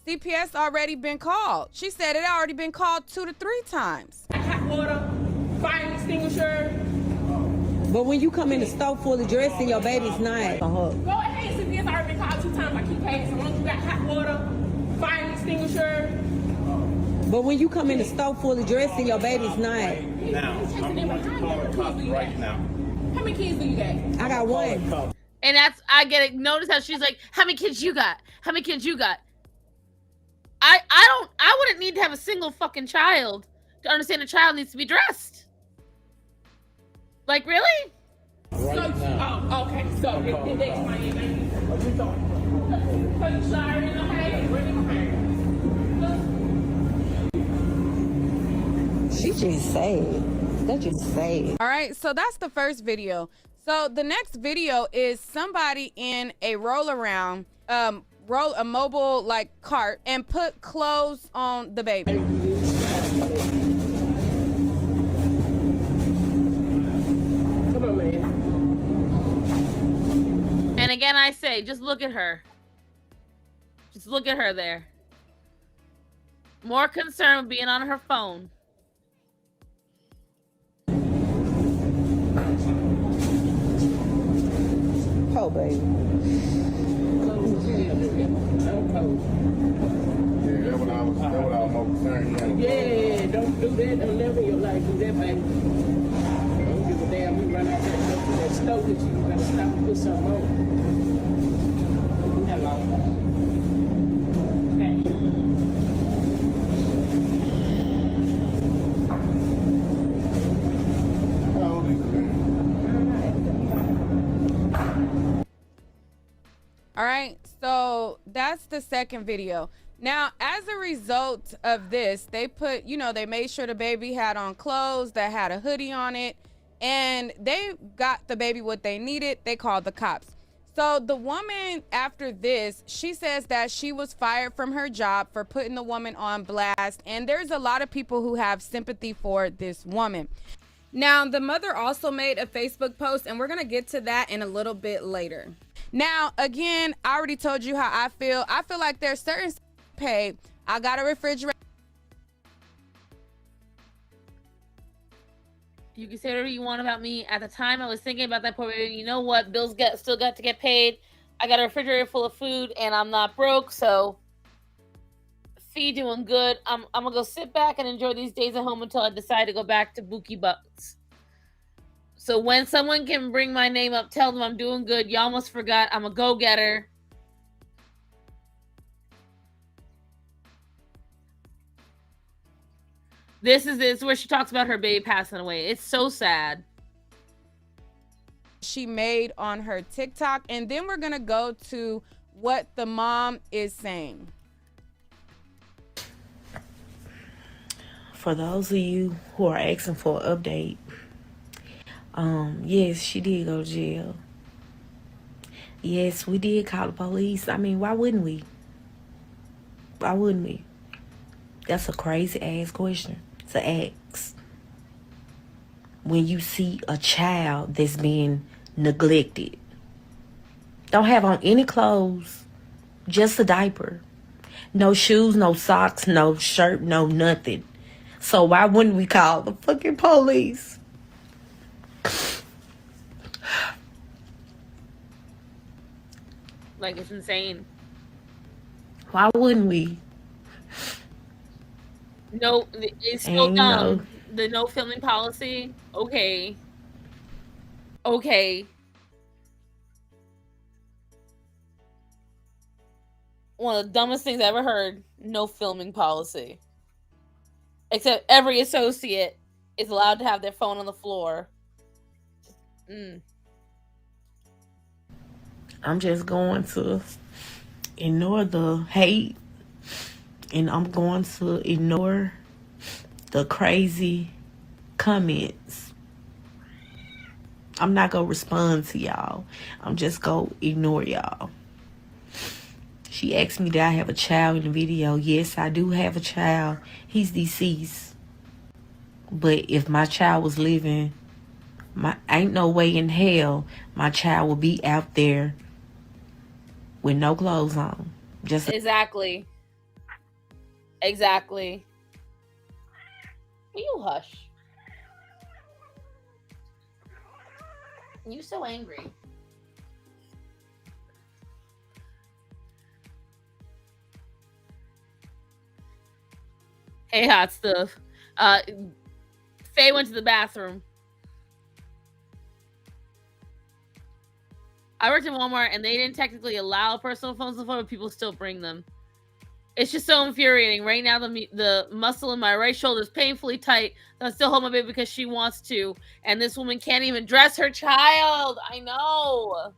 CPS already been called. She said it already been called 2 to 3 times. Hot water, fire extinguisher. But when you come in the store full of dress and your baby's not. Go ahead, CPS already been called 2 times. I keep passing. Once you got hot water, fire extinguisher. But when you come in the store full of dress and your baby's not. Now, I'm going to call the cops right now. How many kids do you got? I got 1. And that's, I get it. Notice how she's like, how many kids you got? How many kids you got? I wouldn't need to have a single fucking child to understand a child needs to be dressed. Like, really? Right now. Oh, okay. So, the next Miami. Sorry, She just sad. That just sad. All right, so that's the first video. So the next video is somebody in a roll around, roll a mobile like cart and put clothes on the baby. Come on, man. And again, I say, just look at her. Just look at her there. More concerned with being on her phone. Oh, baby. Yeah, that's what I was more concerned. Yeah, don't do that. Don't never in your life do that, baby. Don't give a damn. You run out there and go to that stove that you better stop and put something on. Hello. All right, so that's the second video. Now, as a result of this, they put, you know, they made sure the baby had on clothes that had a hoodie on it, and they got the baby what they needed. They called the cops. So the woman, after this, she says that she was fired from her job for putting the woman on blast, and there's a lot of people who have sympathy for this woman. Now, the mother also made a Facebook post, and we're going to get to that in a little bit later. Now, again, I already told you how I feel. I feel like there's certain pay. I got a refrigerator. You can say whatever you want about me. At the time, I was thinking about that poor baby. You know what? Bills still got to get paid. I got a refrigerator full of food, and I'm not broke, so Fee doing good. I'm gonna go sit back and enjoy these days at home until I decide to go back to Bookie Bucks. So when someone can bring my name up, tell them I'm doing good. You almost forgot I'm a go-getter. This is where she talks about her baby passing away. It's so sad. She made on her TikTok, and then we're gonna go to what the mom is saying. For those of you who are asking for an update, yes, she did go to jail. Yes, we did call the police. I mean, why wouldn't we? Why wouldn't we? That's a crazy ass question to ask. When you see a child that's being neglected, don't have on any clothes, just a diaper, no shoes, no socks, no shirt, no nothing. So why wouldn't we call the fucking police? Like, it's insane. Why wouldn't we? No, it's so dumb. The no filming policy. Okay. One of the dumbest things I ever heard. No filming policy. Except every associate is allowed to have their phone on the floor. I'm just going to ignore the hate, and I'm going to ignore the crazy comments. I'm not going to respond to y'all. I'm just going to ignore y'all. She asked me, did I have a child in the video? Yes, I do have a child. He's deceased. But if my child was living, ain't no way in hell my child would be out there with no clothes on. Just Exactly. Will you hush? You so angry. Hey, hot stuff. Faye went to the bathroom. I worked in Walmart, and they didn't technically allow personal phones on the phone, but people still bring them. It's just so infuriating. Right now, the muscle in my right shoulder is painfully tight. I still hold my baby because she wants to, and this woman can't even dress her child. I know.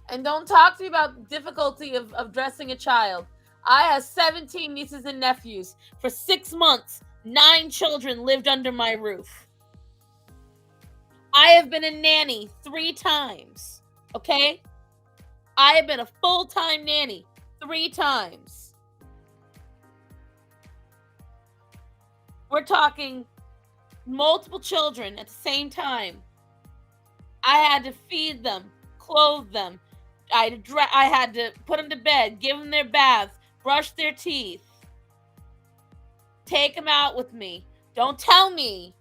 And don't talk to me about difficulty of dressing a child. I have 17 nieces and nephews. For 6 months, 9 children lived under my roof. I have been a nanny 3 times. Okay? I have been a full-time nanny 3 times. We're talking multiple children at the same time. I had to feed them, clothe them. I had to put them to bed, give them their baths, brush their teeth, take them out with me. Don't tell me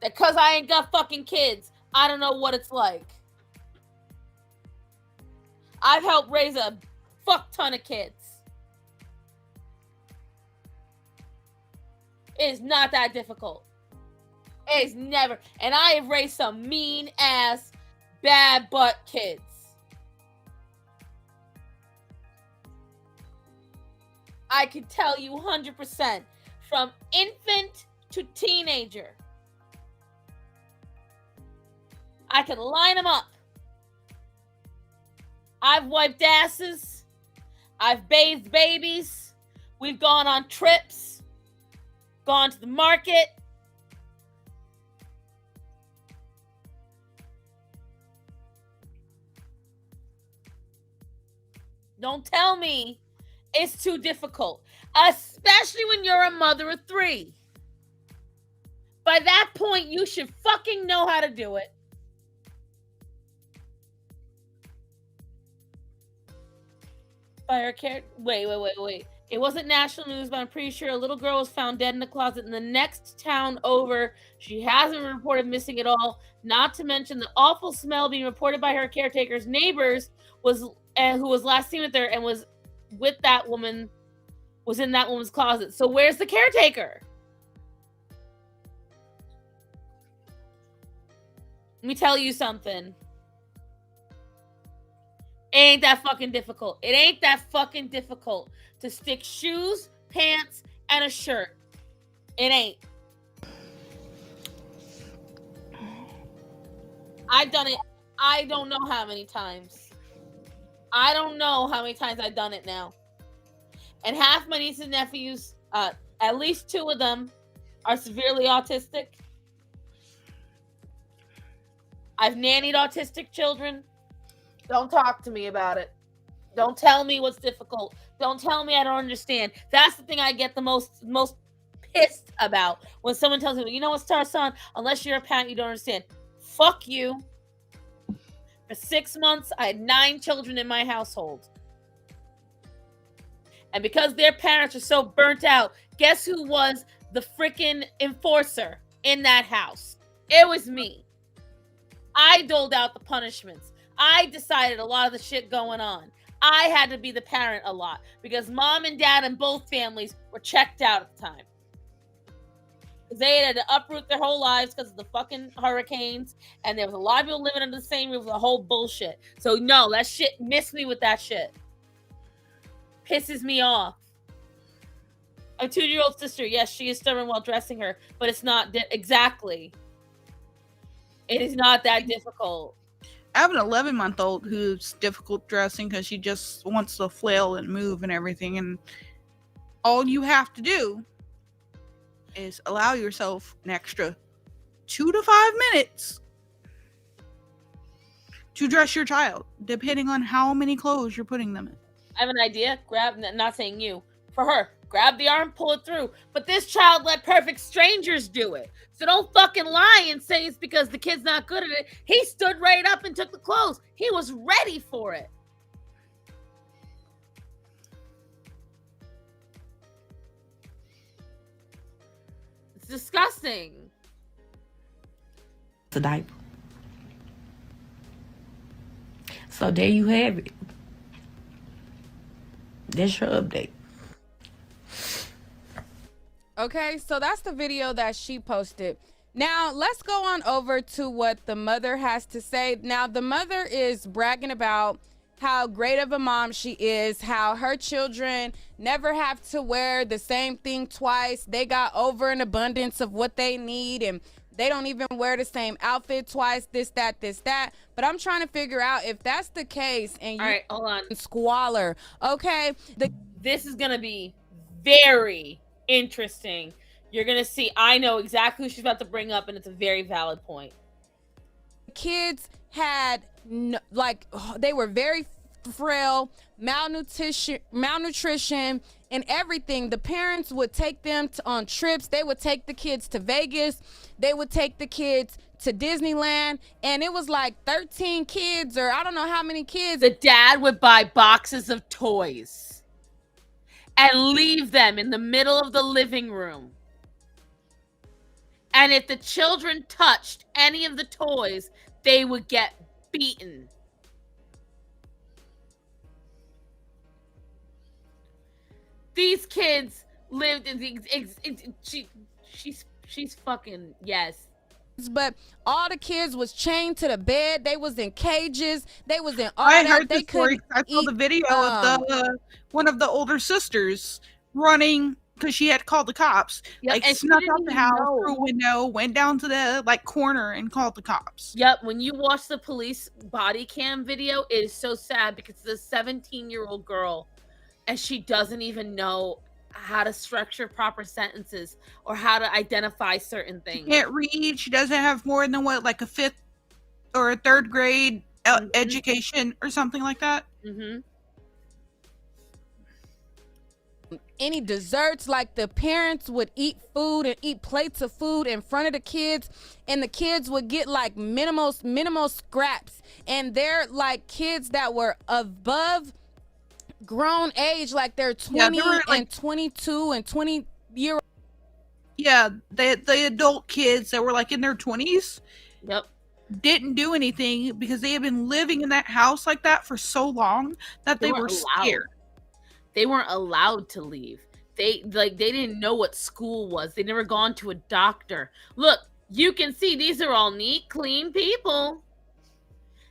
that because I ain't got fucking kids, I don't know what it's like. I've helped raise a fuck ton of kids. It is not that difficult. It is never. And I have raised some mean ass, bad butt kids. I can tell you 100% from infant to teenager. I can line them up. I've wiped asses. I've bathed babies. We've gone on trips. Gone to the market. Don't tell me it's too difficult, especially when you're a mother of 3. By that point, you should fucking know how to do it. Fire care. Wait. It wasn't national news, but I'm pretty sure a little girl was found dead in the closet in the next town over. She hasn't been reported missing at all. Not to mention the awful smell being reported by her caretaker's neighbors who was last seen with her and was with that woman, was in that woman's closet. So where's the caretaker? Let me tell you something. It ain't that fucking difficult. It ain't that fucking difficult to stick shoes, pants, and a shirt. It ain't. I've done it. I don't know how many times. I don't know how many times I've done it now. And half my nieces and nephews, at least 2 of them, are severely autistic. I've nannied autistic children. Don't talk to me about it. Don't tell me what's difficult. Don't tell me I don't understand. That's the thing I get the most pissed about when someone tells me, you know what, Star Son, unless you're a parent, you don't understand. Fuck you. For 6 months, I had 9 children in my household. And because their parents are so burnt out, guess who was the freaking enforcer in that house? It was me. I doled out the punishments. I decided a lot of the shit going on. I had to be the parent a lot because mom and dad in both families were checked out at the time. Because they had to uproot their whole lives because of the fucking hurricanes, and there was a lot of people living under the same roof with the whole bullshit. So no, that shit missed me with that shit. Pisses me off. A 2-year-old sister, yes, she is stubborn while dressing her, but it's not exactly. It is not that difficult. I have an 11-month-old who's difficult dressing because she just wants to flail and move and everything. And all you have to do is allow yourself an extra 2 to 5 minutes to dress your child, depending on how many clothes you're putting them in. I have an idea. Not saying you. For her, grab the arm, pull it through. But this child let perfect strangers do it. So don't fucking lie and say it's because the kid's not good at it. He stood right up and took the clothes. He was ready for it. It's disgusting. It's a diaper. So there you have it. That's your update. Okay, so that's the video that she posted. Now, let's go on over to what the mother has to say. Now, the mother is bragging about how great of a mom she is, how her children never have to wear the same thing twice. They got over an abundance of what they need, and they don't even wear the same outfit twice, this, that. But I'm trying to figure out if that's the case and you all right, hold on. Squalor. Okay. This is going to be very interesting. You're going to see, I know exactly who she's about to bring up, and it's a very valid point. Kids had, they were very frail, malnutrition, and everything. The parents would take them on trips. They would take the kids to Vegas. They would take the kids to Disneyland, and it was like 13 kids, or I don't know how many kids. The dad would buy boxes of toys. and leave them in the middle of the living room. And if the children touched any of the toys, they would get beaten. These kids lived in the she's fucking, yes. But all the kids was chained to the bed. They was in cages. They was in all I that. heard They the story. I saw the video of the one of the older sisters running because she had called the cops. Yep, like and she snuck didn't out the even house know. through a window, went down to the like corner and called the cops. Yep, when you watch the police body cam video, it is so sad because it's a 17-year-old girl and she doesn't even know how to structure proper sentences or how to identify certain things. She can't read. She doesn't have more than what, like a 5th or a 3rd grade education or something like that. Mm-hmm. Any desserts, like the parents would eat food and eat plates of food in front of the kids, and the kids would get like minimal scraps, and they're like kids that were above grown age, like they're 20 and 22 and 20 year old. Yeah, the adult kids that were like in their 20s. Yep. Didn't do anything because they had been living in that house like that for so long that they were scared. They weren't allowed to leave. They didn't know what school was. They never gone to a doctor. Look, you can see these are all neat, clean people.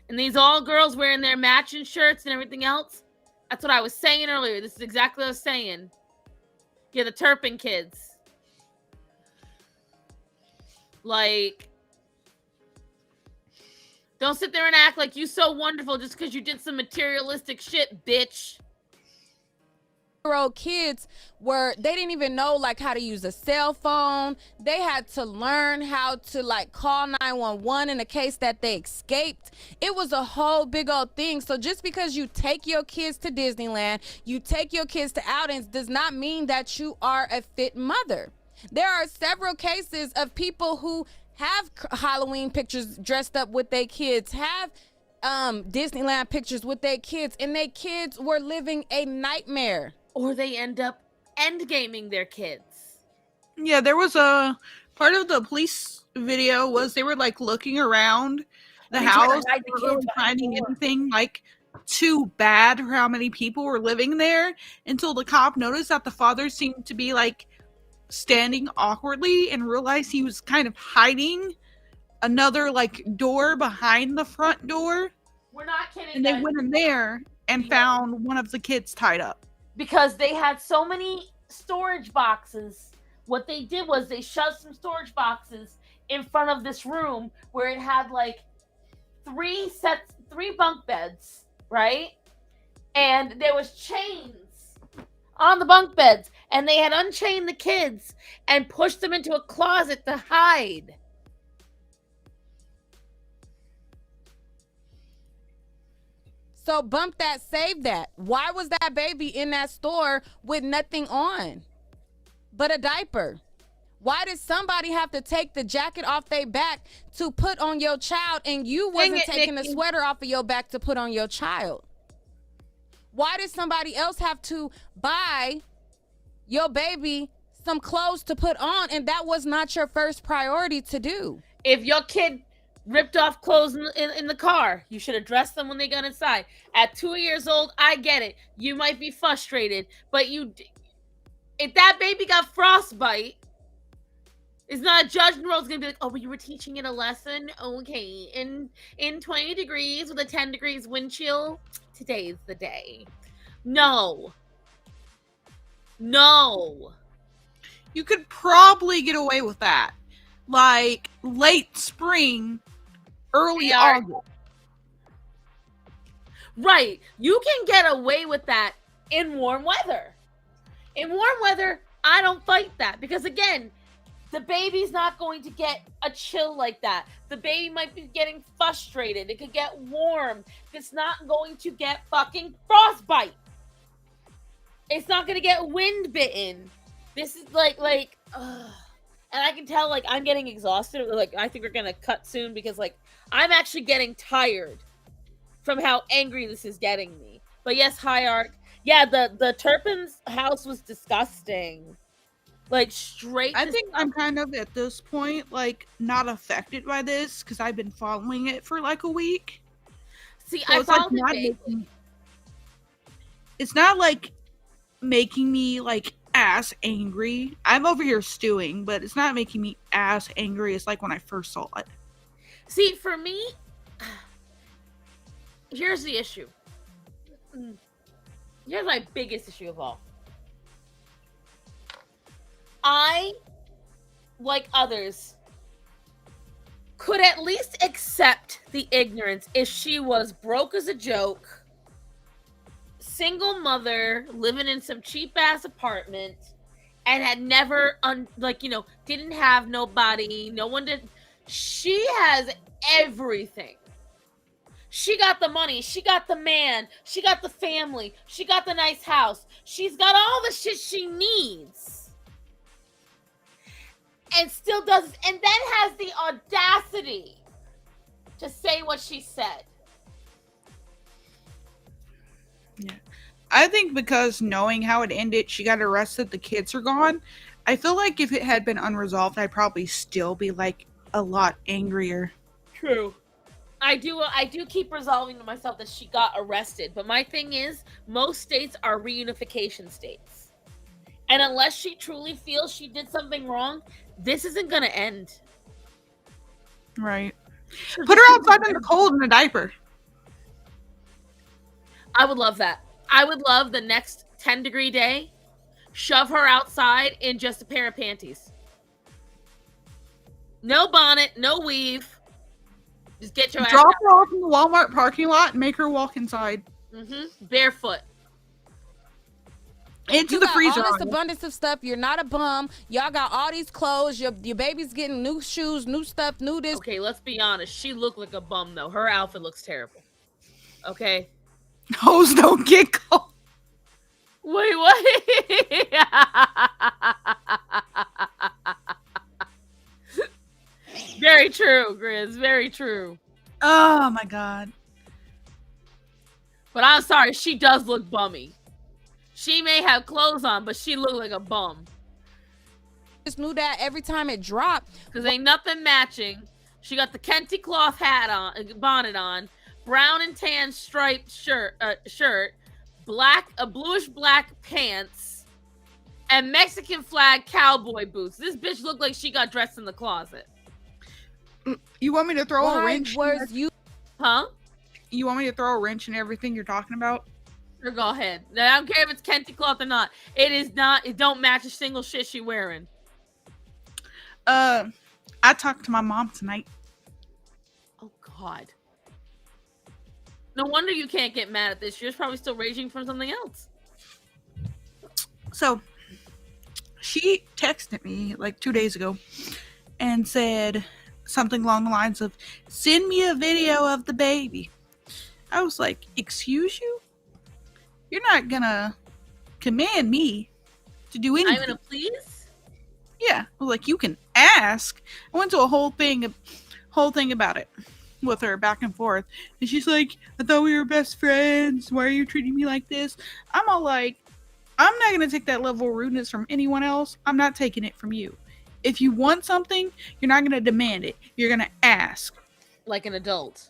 And these all girls wearing their matching shirts and everything else. That's what I was saying earlier. This is exactly what I was saying. Yeah, the Turpin kids. Like, don't sit there and act like you so wonderful just because you did some materialistic shit, bitch. Old kids they didn't even know like how to use a cell phone. They had to learn how to like call 911 in the case that they escaped. It was a whole big old thing. So just because you take your kids to Disneyland, you take your kids to outings, does not mean that you are a fit mother. There are several cases of people who have Halloween pictures dressed up with their kids, have Disneyland pictures with their kids, and their kids were living a nightmare. Or they end up endgaming their kids. Yeah, there was a part of the police video was they were like looking around the house, not really finding anything like too bad for how many people were living there until the cop noticed that the father seemed to be like standing awkwardly and realized he was kind of hiding another like door behind the front door. We're not kidding. And they went in there and found one of the kids tied up. Because they had so many storage boxes. What they did was they shoved some storage boxes in front of this room where it had like 3 bunk beds, right? And there was chains on the bunk beds, and they had unchained the kids and pushed them into a closet to hide. So bump that, save that. Why was that baby in that store with nothing on but a diaper? Why did somebody have to take the jacket off their back to put on your child, and you wasn't taking the sweater off of your back to put on your child? Why did somebody else have to buy your baby some clothes to put on, and that was not your first priority to do? If your kid ripped off clothes in the car, you should address them when they got inside. At 2 years old, I get it. You might be frustrated, but if that baby got frostbite, it's not a judge in the world. It's gonna be like, oh, but you were teaching it a lesson. Okay, in 20 degrees with a 10 degrees wind chill, today's the day. No. You could probably get away with that, like late spring, early August. Right. You can get away with that in warm weather. In warm weather, I don't fight that because, again, the baby's not going to get a chill like that. The baby might be getting frustrated. It could get warm. It's not going to get fucking frostbite. It's not going to get wind bitten. This is like, ugh. And I can tell, like, I'm getting exhausted. Like, I think we're going to cut soon because, like, I'm actually getting tired from how angry this is getting me. But yes, Hierarch. Yeah, the Turpin's house was disgusting. Like straight. I think I'm kind of at this point like not affected by this because I've been following it for like a week. See, So I it's like followed it vaguely. It's not like making me like ass angry. I'm over here stewing, but it's not making me ass angry as like when I first saw it. See, for me, here's the issue. Here's my biggest issue of all. I, like others, could at least accept the ignorance if she was broke as a joke, single mother living in some cheap ass apartment, and had never didn't have nobody, no one did. She has everything. She got the money, she got the man, she got the family, she got the nice house, she's got all the shit she needs, and still does, and then has the audacity to say what she said. Yeah. I think because knowing how it ended, she got arrested, the kids are gone. I feel like if it had been unresolved, I'd probably still be like a lot angrier. True. I do keep resolving to myself that she got arrested, but my thing is, most states are reunification states. And unless she truly feels she did something wrong, this isn't gonna end. Right. Put her outside in the cold in a diaper. I would love that. I would love the next 10-degree day, shove her outside in just a pair of panties. No bonnet, no weave. Just get your ass Drop out. her off in the Walmart parking lot and make her walk inside. Barefoot. Into you the got freezer. all this abundance of stuff. You're not a bum. Y'all got all these clothes. Your baby's getting new shoes, new stuff, new this. Okay, let's be honest. She looked like a bum, though. Her outfit looks terrible. Okay? Hoes don't get cold. Wait, what? Very true, Grizz. Very true. Oh my god. But I'm sorry, she does look bummy. She may have clothes on, but she looked like a bum. Just knew that every time it dropped. Because ain't nothing matching. She got the Kenty cloth hat on, bonnet on, brown and tan striped shirt, bluish black pants, and Mexican flag cowboy boots. This bitch looked like she got dressed in the closet. You want me to throw a wrench? Huh? You want me to throw a wrench in everything you're talking about? Sure, go ahead. I don't care if it's Kenty cloth or not. It is not. It don't match a single shit she wearing. I talked to my mom tonight. Oh God. No wonder you can't get mad at this. You're probably still raging from something else. So, she texted me like 2 days ago and said something along the lines of, send me a video of the baby. I was like, excuse you? You're not gonna command me to do anything. I'm gonna please? Yeah. I was like, you can ask. I went to a whole thing about it with her back and forth. And she's like, I thought we were best friends. Why are you treating me like this? I'm all like, I'm not gonna take that level of rudeness from anyone else. I'm not taking it from you. If you want something, you're not gonna demand it. You're gonna ask. Like an adult.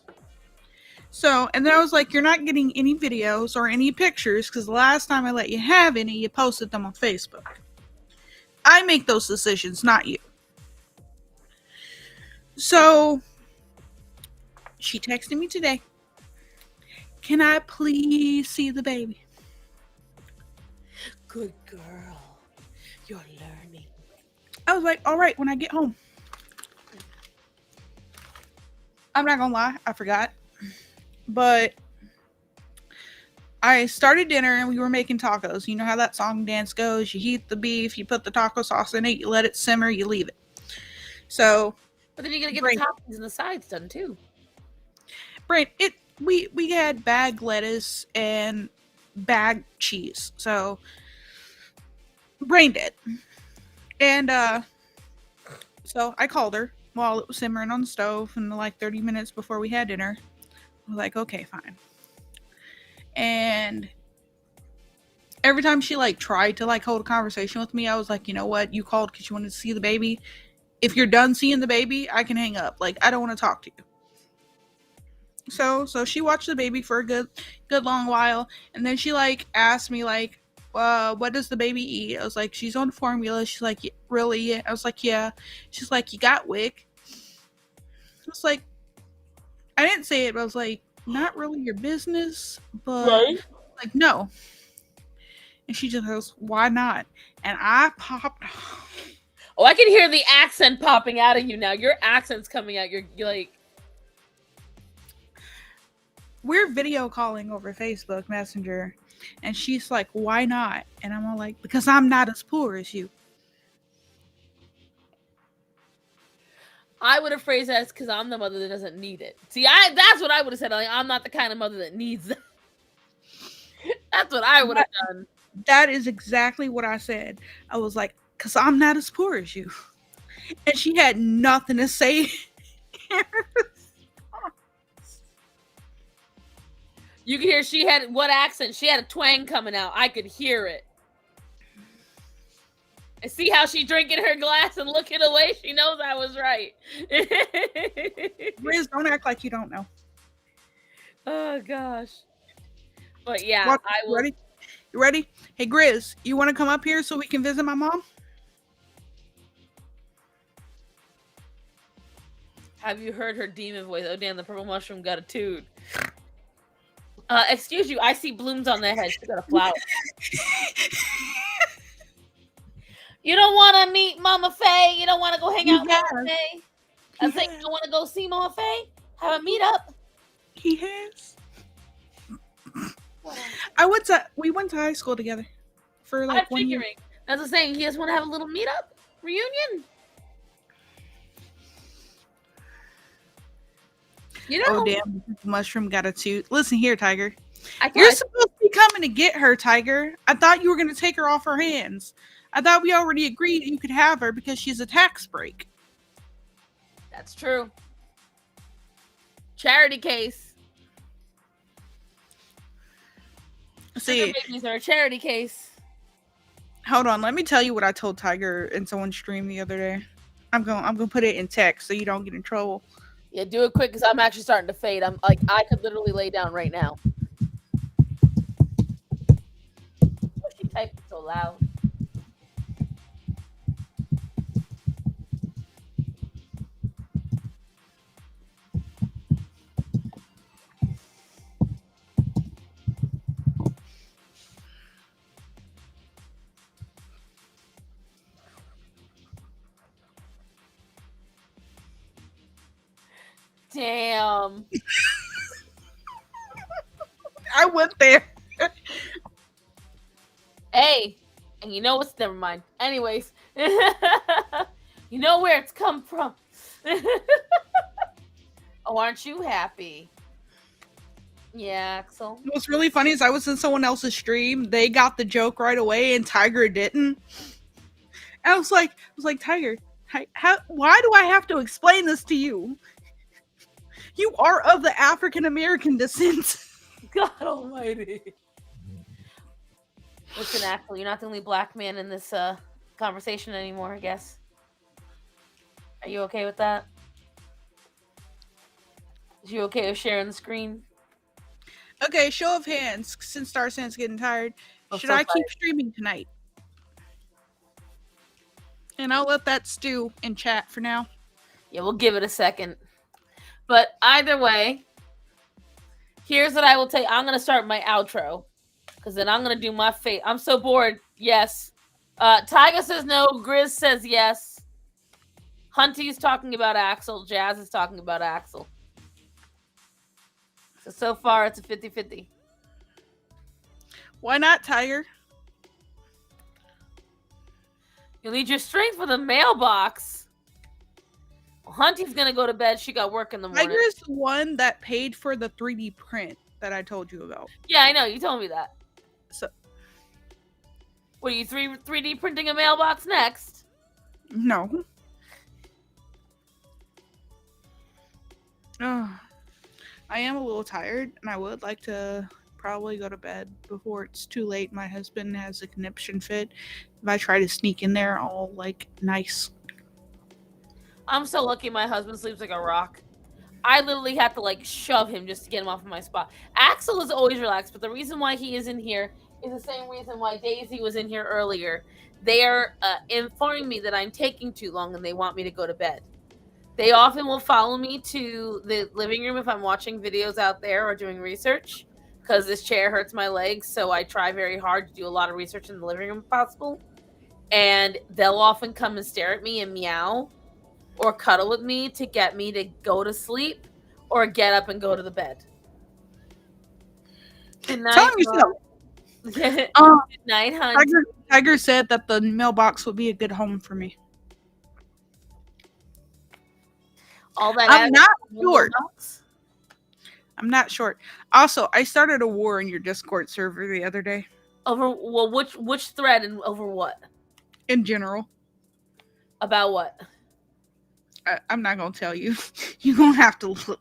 So, and then I was like, you're not getting any videos or any pictures because the last time I let you have any, you posted them on Facebook. I make those decisions, not you. So, she texted me today. Can I please see the baby? Good girl. You're learning. I was like, all right, when I get home. I'm not gonna lie, I forgot. But I started dinner and we were making tacos. You know how that song dance goes. You heat the beef, you put the taco sauce in it, you let it simmer, you leave it. So, but then you're gonna get the toppings and the sides done too. Right. We had bagged lettuce and bagged cheese. So, brain dead. And so I called her while it was simmering on the stove and like 30 minutes before we had dinner. I was like, okay, fine. And every time she like tried to like hold a conversation with me, I was like, you know what? You called because you wanted to see the baby. If you're done seeing the baby, I can hang up. Like, I don't want to talk to you. So she watched the baby for a good long while, and then she like asked me like, what does the baby eat? I was like, she's on formula. She's like, really? I was like, yeah. She's like, you got WIC. I was like, I didn't say it, but I was like, not really your business, but Right. like, no. And she just goes, why not? And I popped. Oh, I can hear the accent popping out of you now. Your accent's coming out. You're like, we're video calling over Facebook Messenger, and she's like, why not? And I'm all like, because I'm not as poor as you. I would have phrased that as because I'm the mother that doesn't need it. See, that's what I would have said. Like, I'm not the kind of mother that needs it. That's what I would have done. That is exactly what I said. I was like, because I'm not as poor as you. And she had nothing to say. You could hear she had what accent? She had a twang coming out. I could hear it. And see how she drinking her glass and looking away? She knows I was right. Riz, don't act like you don't know. Oh gosh. But yeah, What, I will. ready? You ready? Hey Grizz, you want to come up here so we can visit my mom? Have you heard her demon voice? Oh damn, the purple mushroom got a toot. Excuse you, I see blooms on their head. She got a flower. You don't want to meet Mama Faye? You don't want to go hang out with Mama Faye? I think you don't want to go see Mama Faye? Have a meet up? He has. We went to high school together for like I'm figuring. That's the saying. He just want to have a little meet up reunion. You know, oh damn, the mushroom got a toot. Listen here, Tiger. You're supposed to be coming to get her, Tiger. I thought you were going to take her off her hands. I thought we already agreed you could have her because she's a tax break. That's true. Charity case. See, babies are a charity case. Hold on, let me tell you what I told Tiger in someone's stream the other day. I'm gonna put it in text so you don't get in trouble. Yeah, do it quick because I'm actually starting to fade. I'm like, I could literally lay down right now. Why she typing so loud? Damn. I went there. Hey, and you know what's, never mind. Anyways, you know where it's come from. Oh, aren't you happy? Yeah, Axel. What's really funny is I was in someone else's stream. They got the joke right away, and Tiger didn't. And I was like, Tiger, why do I have to explain this to you? You are of the African American descent. God Almighty. Listen, Axel, you're not the only black man in this conversation anymore, I guess. Are you okay with that? Is you okay with sharing the screen? Okay, show of hands, since Starsen's getting tired. Should so I keep streaming tonight? And I'll let that stew in chat for now. Yeah, we'll give it a second. But either way, here's what I will tell you. I'm going to start my outro. Because then I'm going to do my fate. I'm so bored. Yes. Tyga says no. Grizz says yes. Hunty's talking about Axel. Jazz is talking about Axel. So far, it's a 50-50. Why not, Tiger? You'll need your strength for the mailbox. Well, Hunty's going to go to bed. She got work in the morning. Tiger is the one that paid for the 3D print that I told you about. Yeah, I know. You told me that. So, what are you 3D printing a mailbox next? No. Oh, I am a little tired, and I would like to probably go to bed before it's too late. My husband has a conniption fit. If I try to sneak in there, all like nice. I'm so lucky my husband sleeps like a rock. I literally have to like shove him just to get him off of my spot. Axel is always relaxed, but the reason why he is in here is the same reason why Daisy was in here earlier. They are informing me that I'm taking too long and they want me to go to bed. They often will follow me to the living room if I'm watching videos out there or doing research, because this chair hurts my legs, so I try very hard to do a lot of research in the living room if possible. And they'll often come and stare at me and meow or cuddle with me to get me to go to sleep or get up and go to the bed. Good night, Good night, Hunt. Tiger said that the mailbox would be a good home for me. All that I'm not short. mailbox? I'm not short. Also, I started a war in your Discord server the other day. Over which thread and over what? In general. About what? I'm not gonna tell you. You're gonna have to look.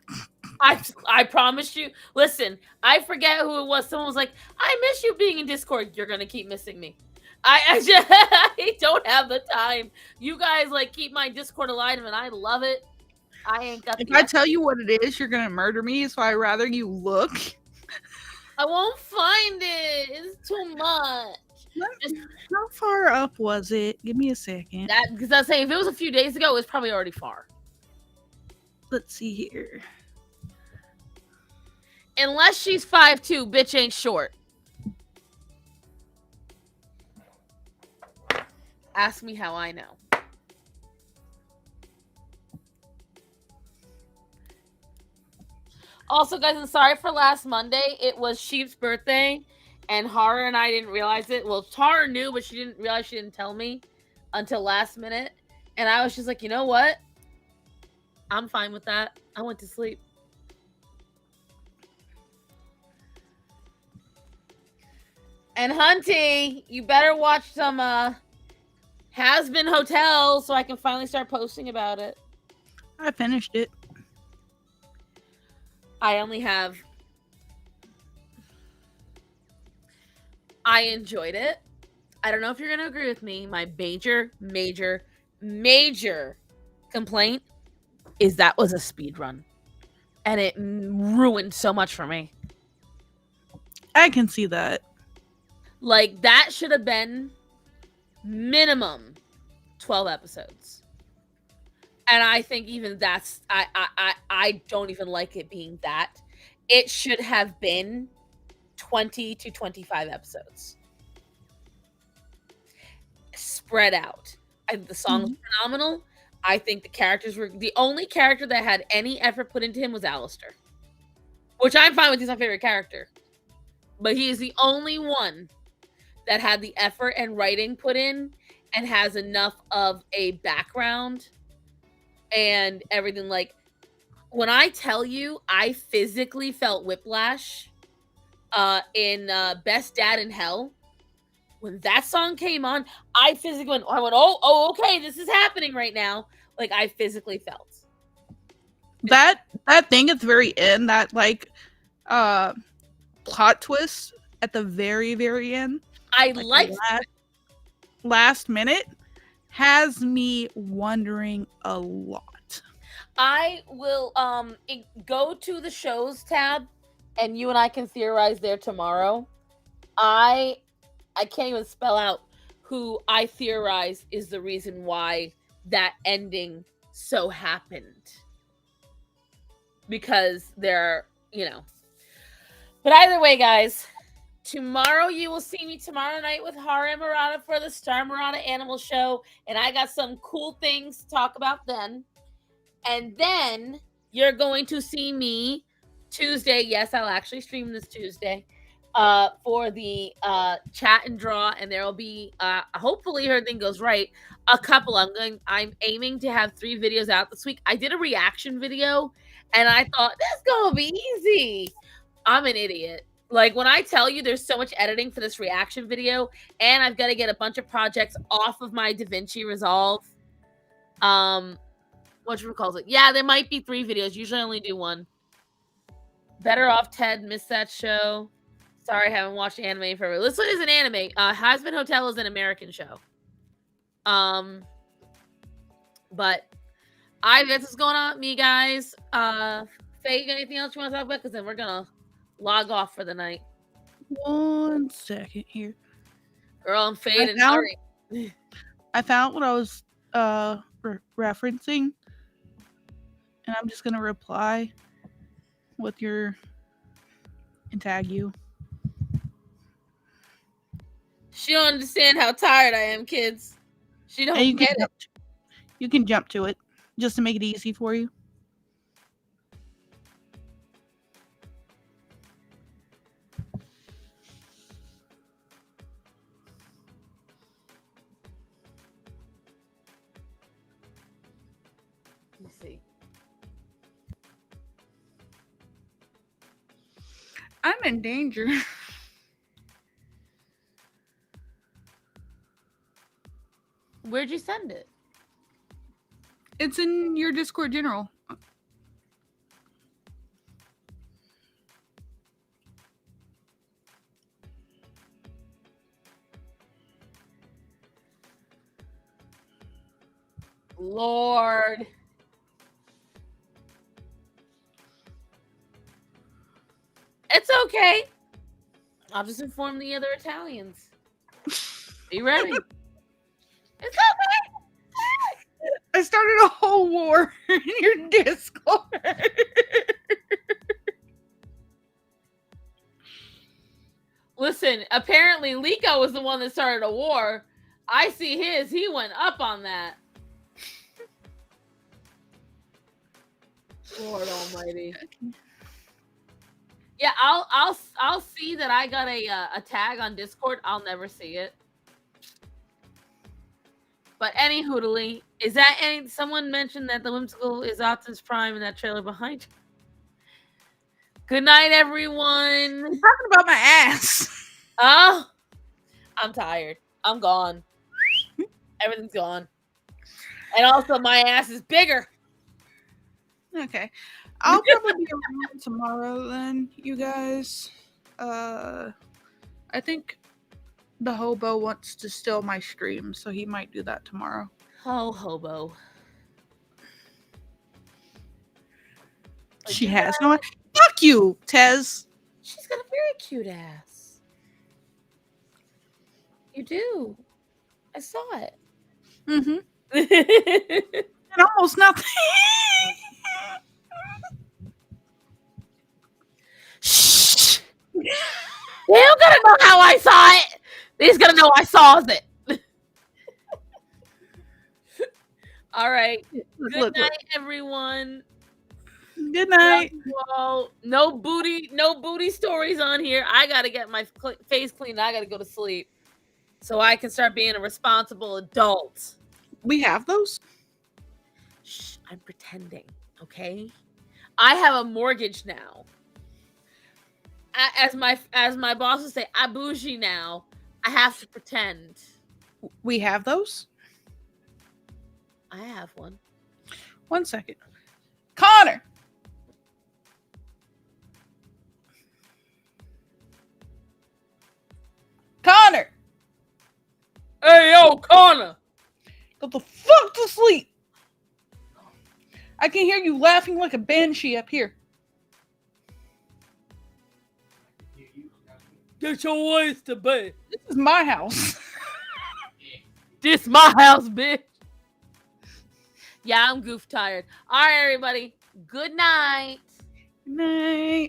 I promise you. Listen, I forget who it was. Someone was like, "I miss you being in Discord." You're gonna keep missing me. I just I don't have the time. You guys like keep my Discord alive, and I love it. I ain't got. If I tell you what it is, you're gonna murder me. So I rather you look. I won't find it. It's too much. How far up was it? Give me a second. That because I was saying if it was a few days ago, it was probably already far. Let's see here. Unless she's 5'2", bitch ain't short. Ask me how I know. Also, guys, I'm sorry for last Monday. It was Sheep's birthday, and Hara and I didn't realize it. Well, Tara knew, but she didn't realize she didn't tell me until last minute. And I was just like, you know what? I'm fine with that. I went to sleep. And Hunty, you better watch some Has Been Hotel so I can finally start posting about it. I finished it. I enjoyed it. I don't know if you're going to agree with me. My major complaint is that was a speed run. And it ruined so much for me. I can see that. Like, that should have been minimum 12 episodes. And I think even that's I don't even like it being that. It should have been 20 to 25 episodes. Spread out. The song was phenomenal. I think the characters were the only character that had any effort put into him was Alistair. Which I'm fine with, he's my favorite character. But he is the only one that had the effort and writing put in and has enough of a background and everything. Like, when I tell you I physically felt whiplash in Best Dad in Hell, when that song came on, I physically went, oh, okay, this is happening right now. Like, I physically felt that thing at the very end, that like plot twist at the very, very end. I like last minute has me wondering a lot. I will go to the shows tab and you and I can theorize there tomorrow. I can't even spell out who I theorize is the reason why that ending so happened. Because they're, But either way, guys, tomorrow you will see me tomorrow night with Hara and Murata for the Star Murata Animal Show. And I got some cool things to talk about then. And then you're going to see me Tuesday. Yes, I'll actually stream this Tuesday for the chat and draw. And there will be, hopefully everything goes right, a couple. I'm aiming to have 3 videos out this week. I did a reaction video and I thought this is going to be easy. I'm an idiot. Like, when I tell you there's so much editing for this reaction video, and I've got to get a bunch of projects off of my DaVinci Resolve. Whatchamacallit? Yeah, there might be 3 videos. Usually I only do 1. Better Off Ted, missed that show. Sorry, I haven't watched anime forever. This one is an anime. Hazbin Hotel is an American show. But that's what's going on with me, guys. Faye, you got anything else you want to talk about? Because then we're gonna log off for the night. 1 second here. Girl, I'm Faye and I found what I was referencing, and I'm just gonna reply with your and tag you. She don't understand how tired I am, kids. She don't get it. You can jump to it just to make it easy for you. Let's see. I'm in danger. Where'd you send it? It's in your Discord general. Lord. It's okay. I'll just inform the other Italians. Be ready. It's okay. I started a whole war in your Discord. Listen, apparently Liko was the one that started a war. I see his. He went up on that. Lord Almighty. Yeah, I'll see that I got a tag on Discord. I'll never see it. But any hoodly, is that any? Someone mentioned that the whimsical is Optimus Prime in that trailer behind you. Good night, everyone. I'm talking about my ass. Oh, I'm tired. I'm gone. Everything's gone. And also, my ass is bigger. Okay. I'll probably be around tomorrow then, you guys. I think the hobo wants to steal my stream, so he might do that tomorrow. Oh, hobo. She has no. Fuck you, Tez. She's got a very cute ass. You do. I saw it. Mm-hmm. And almost nothing. Shh. You gotta know how I saw it. He's gonna know I saw it. All right. Good night, everyone. Good night. Well, no booty stories on here. I gotta get my face cleaned. I gotta go to sleep so I can start being a responsible adult. We have those? Shh, I'm pretending, okay? I have a mortgage now. As my boss would say, I bougie now. I have to pretend. We have those? I have one. 1 second. Connor! Connor! Hey, yo, Connor! Go the fuck to sleep! I can hear you laughing like a banshee up here. Get your ass to bed. This is my house. This my house, bitch. Yeah, I'm goof tired. All right, everybody. Good night. Good night.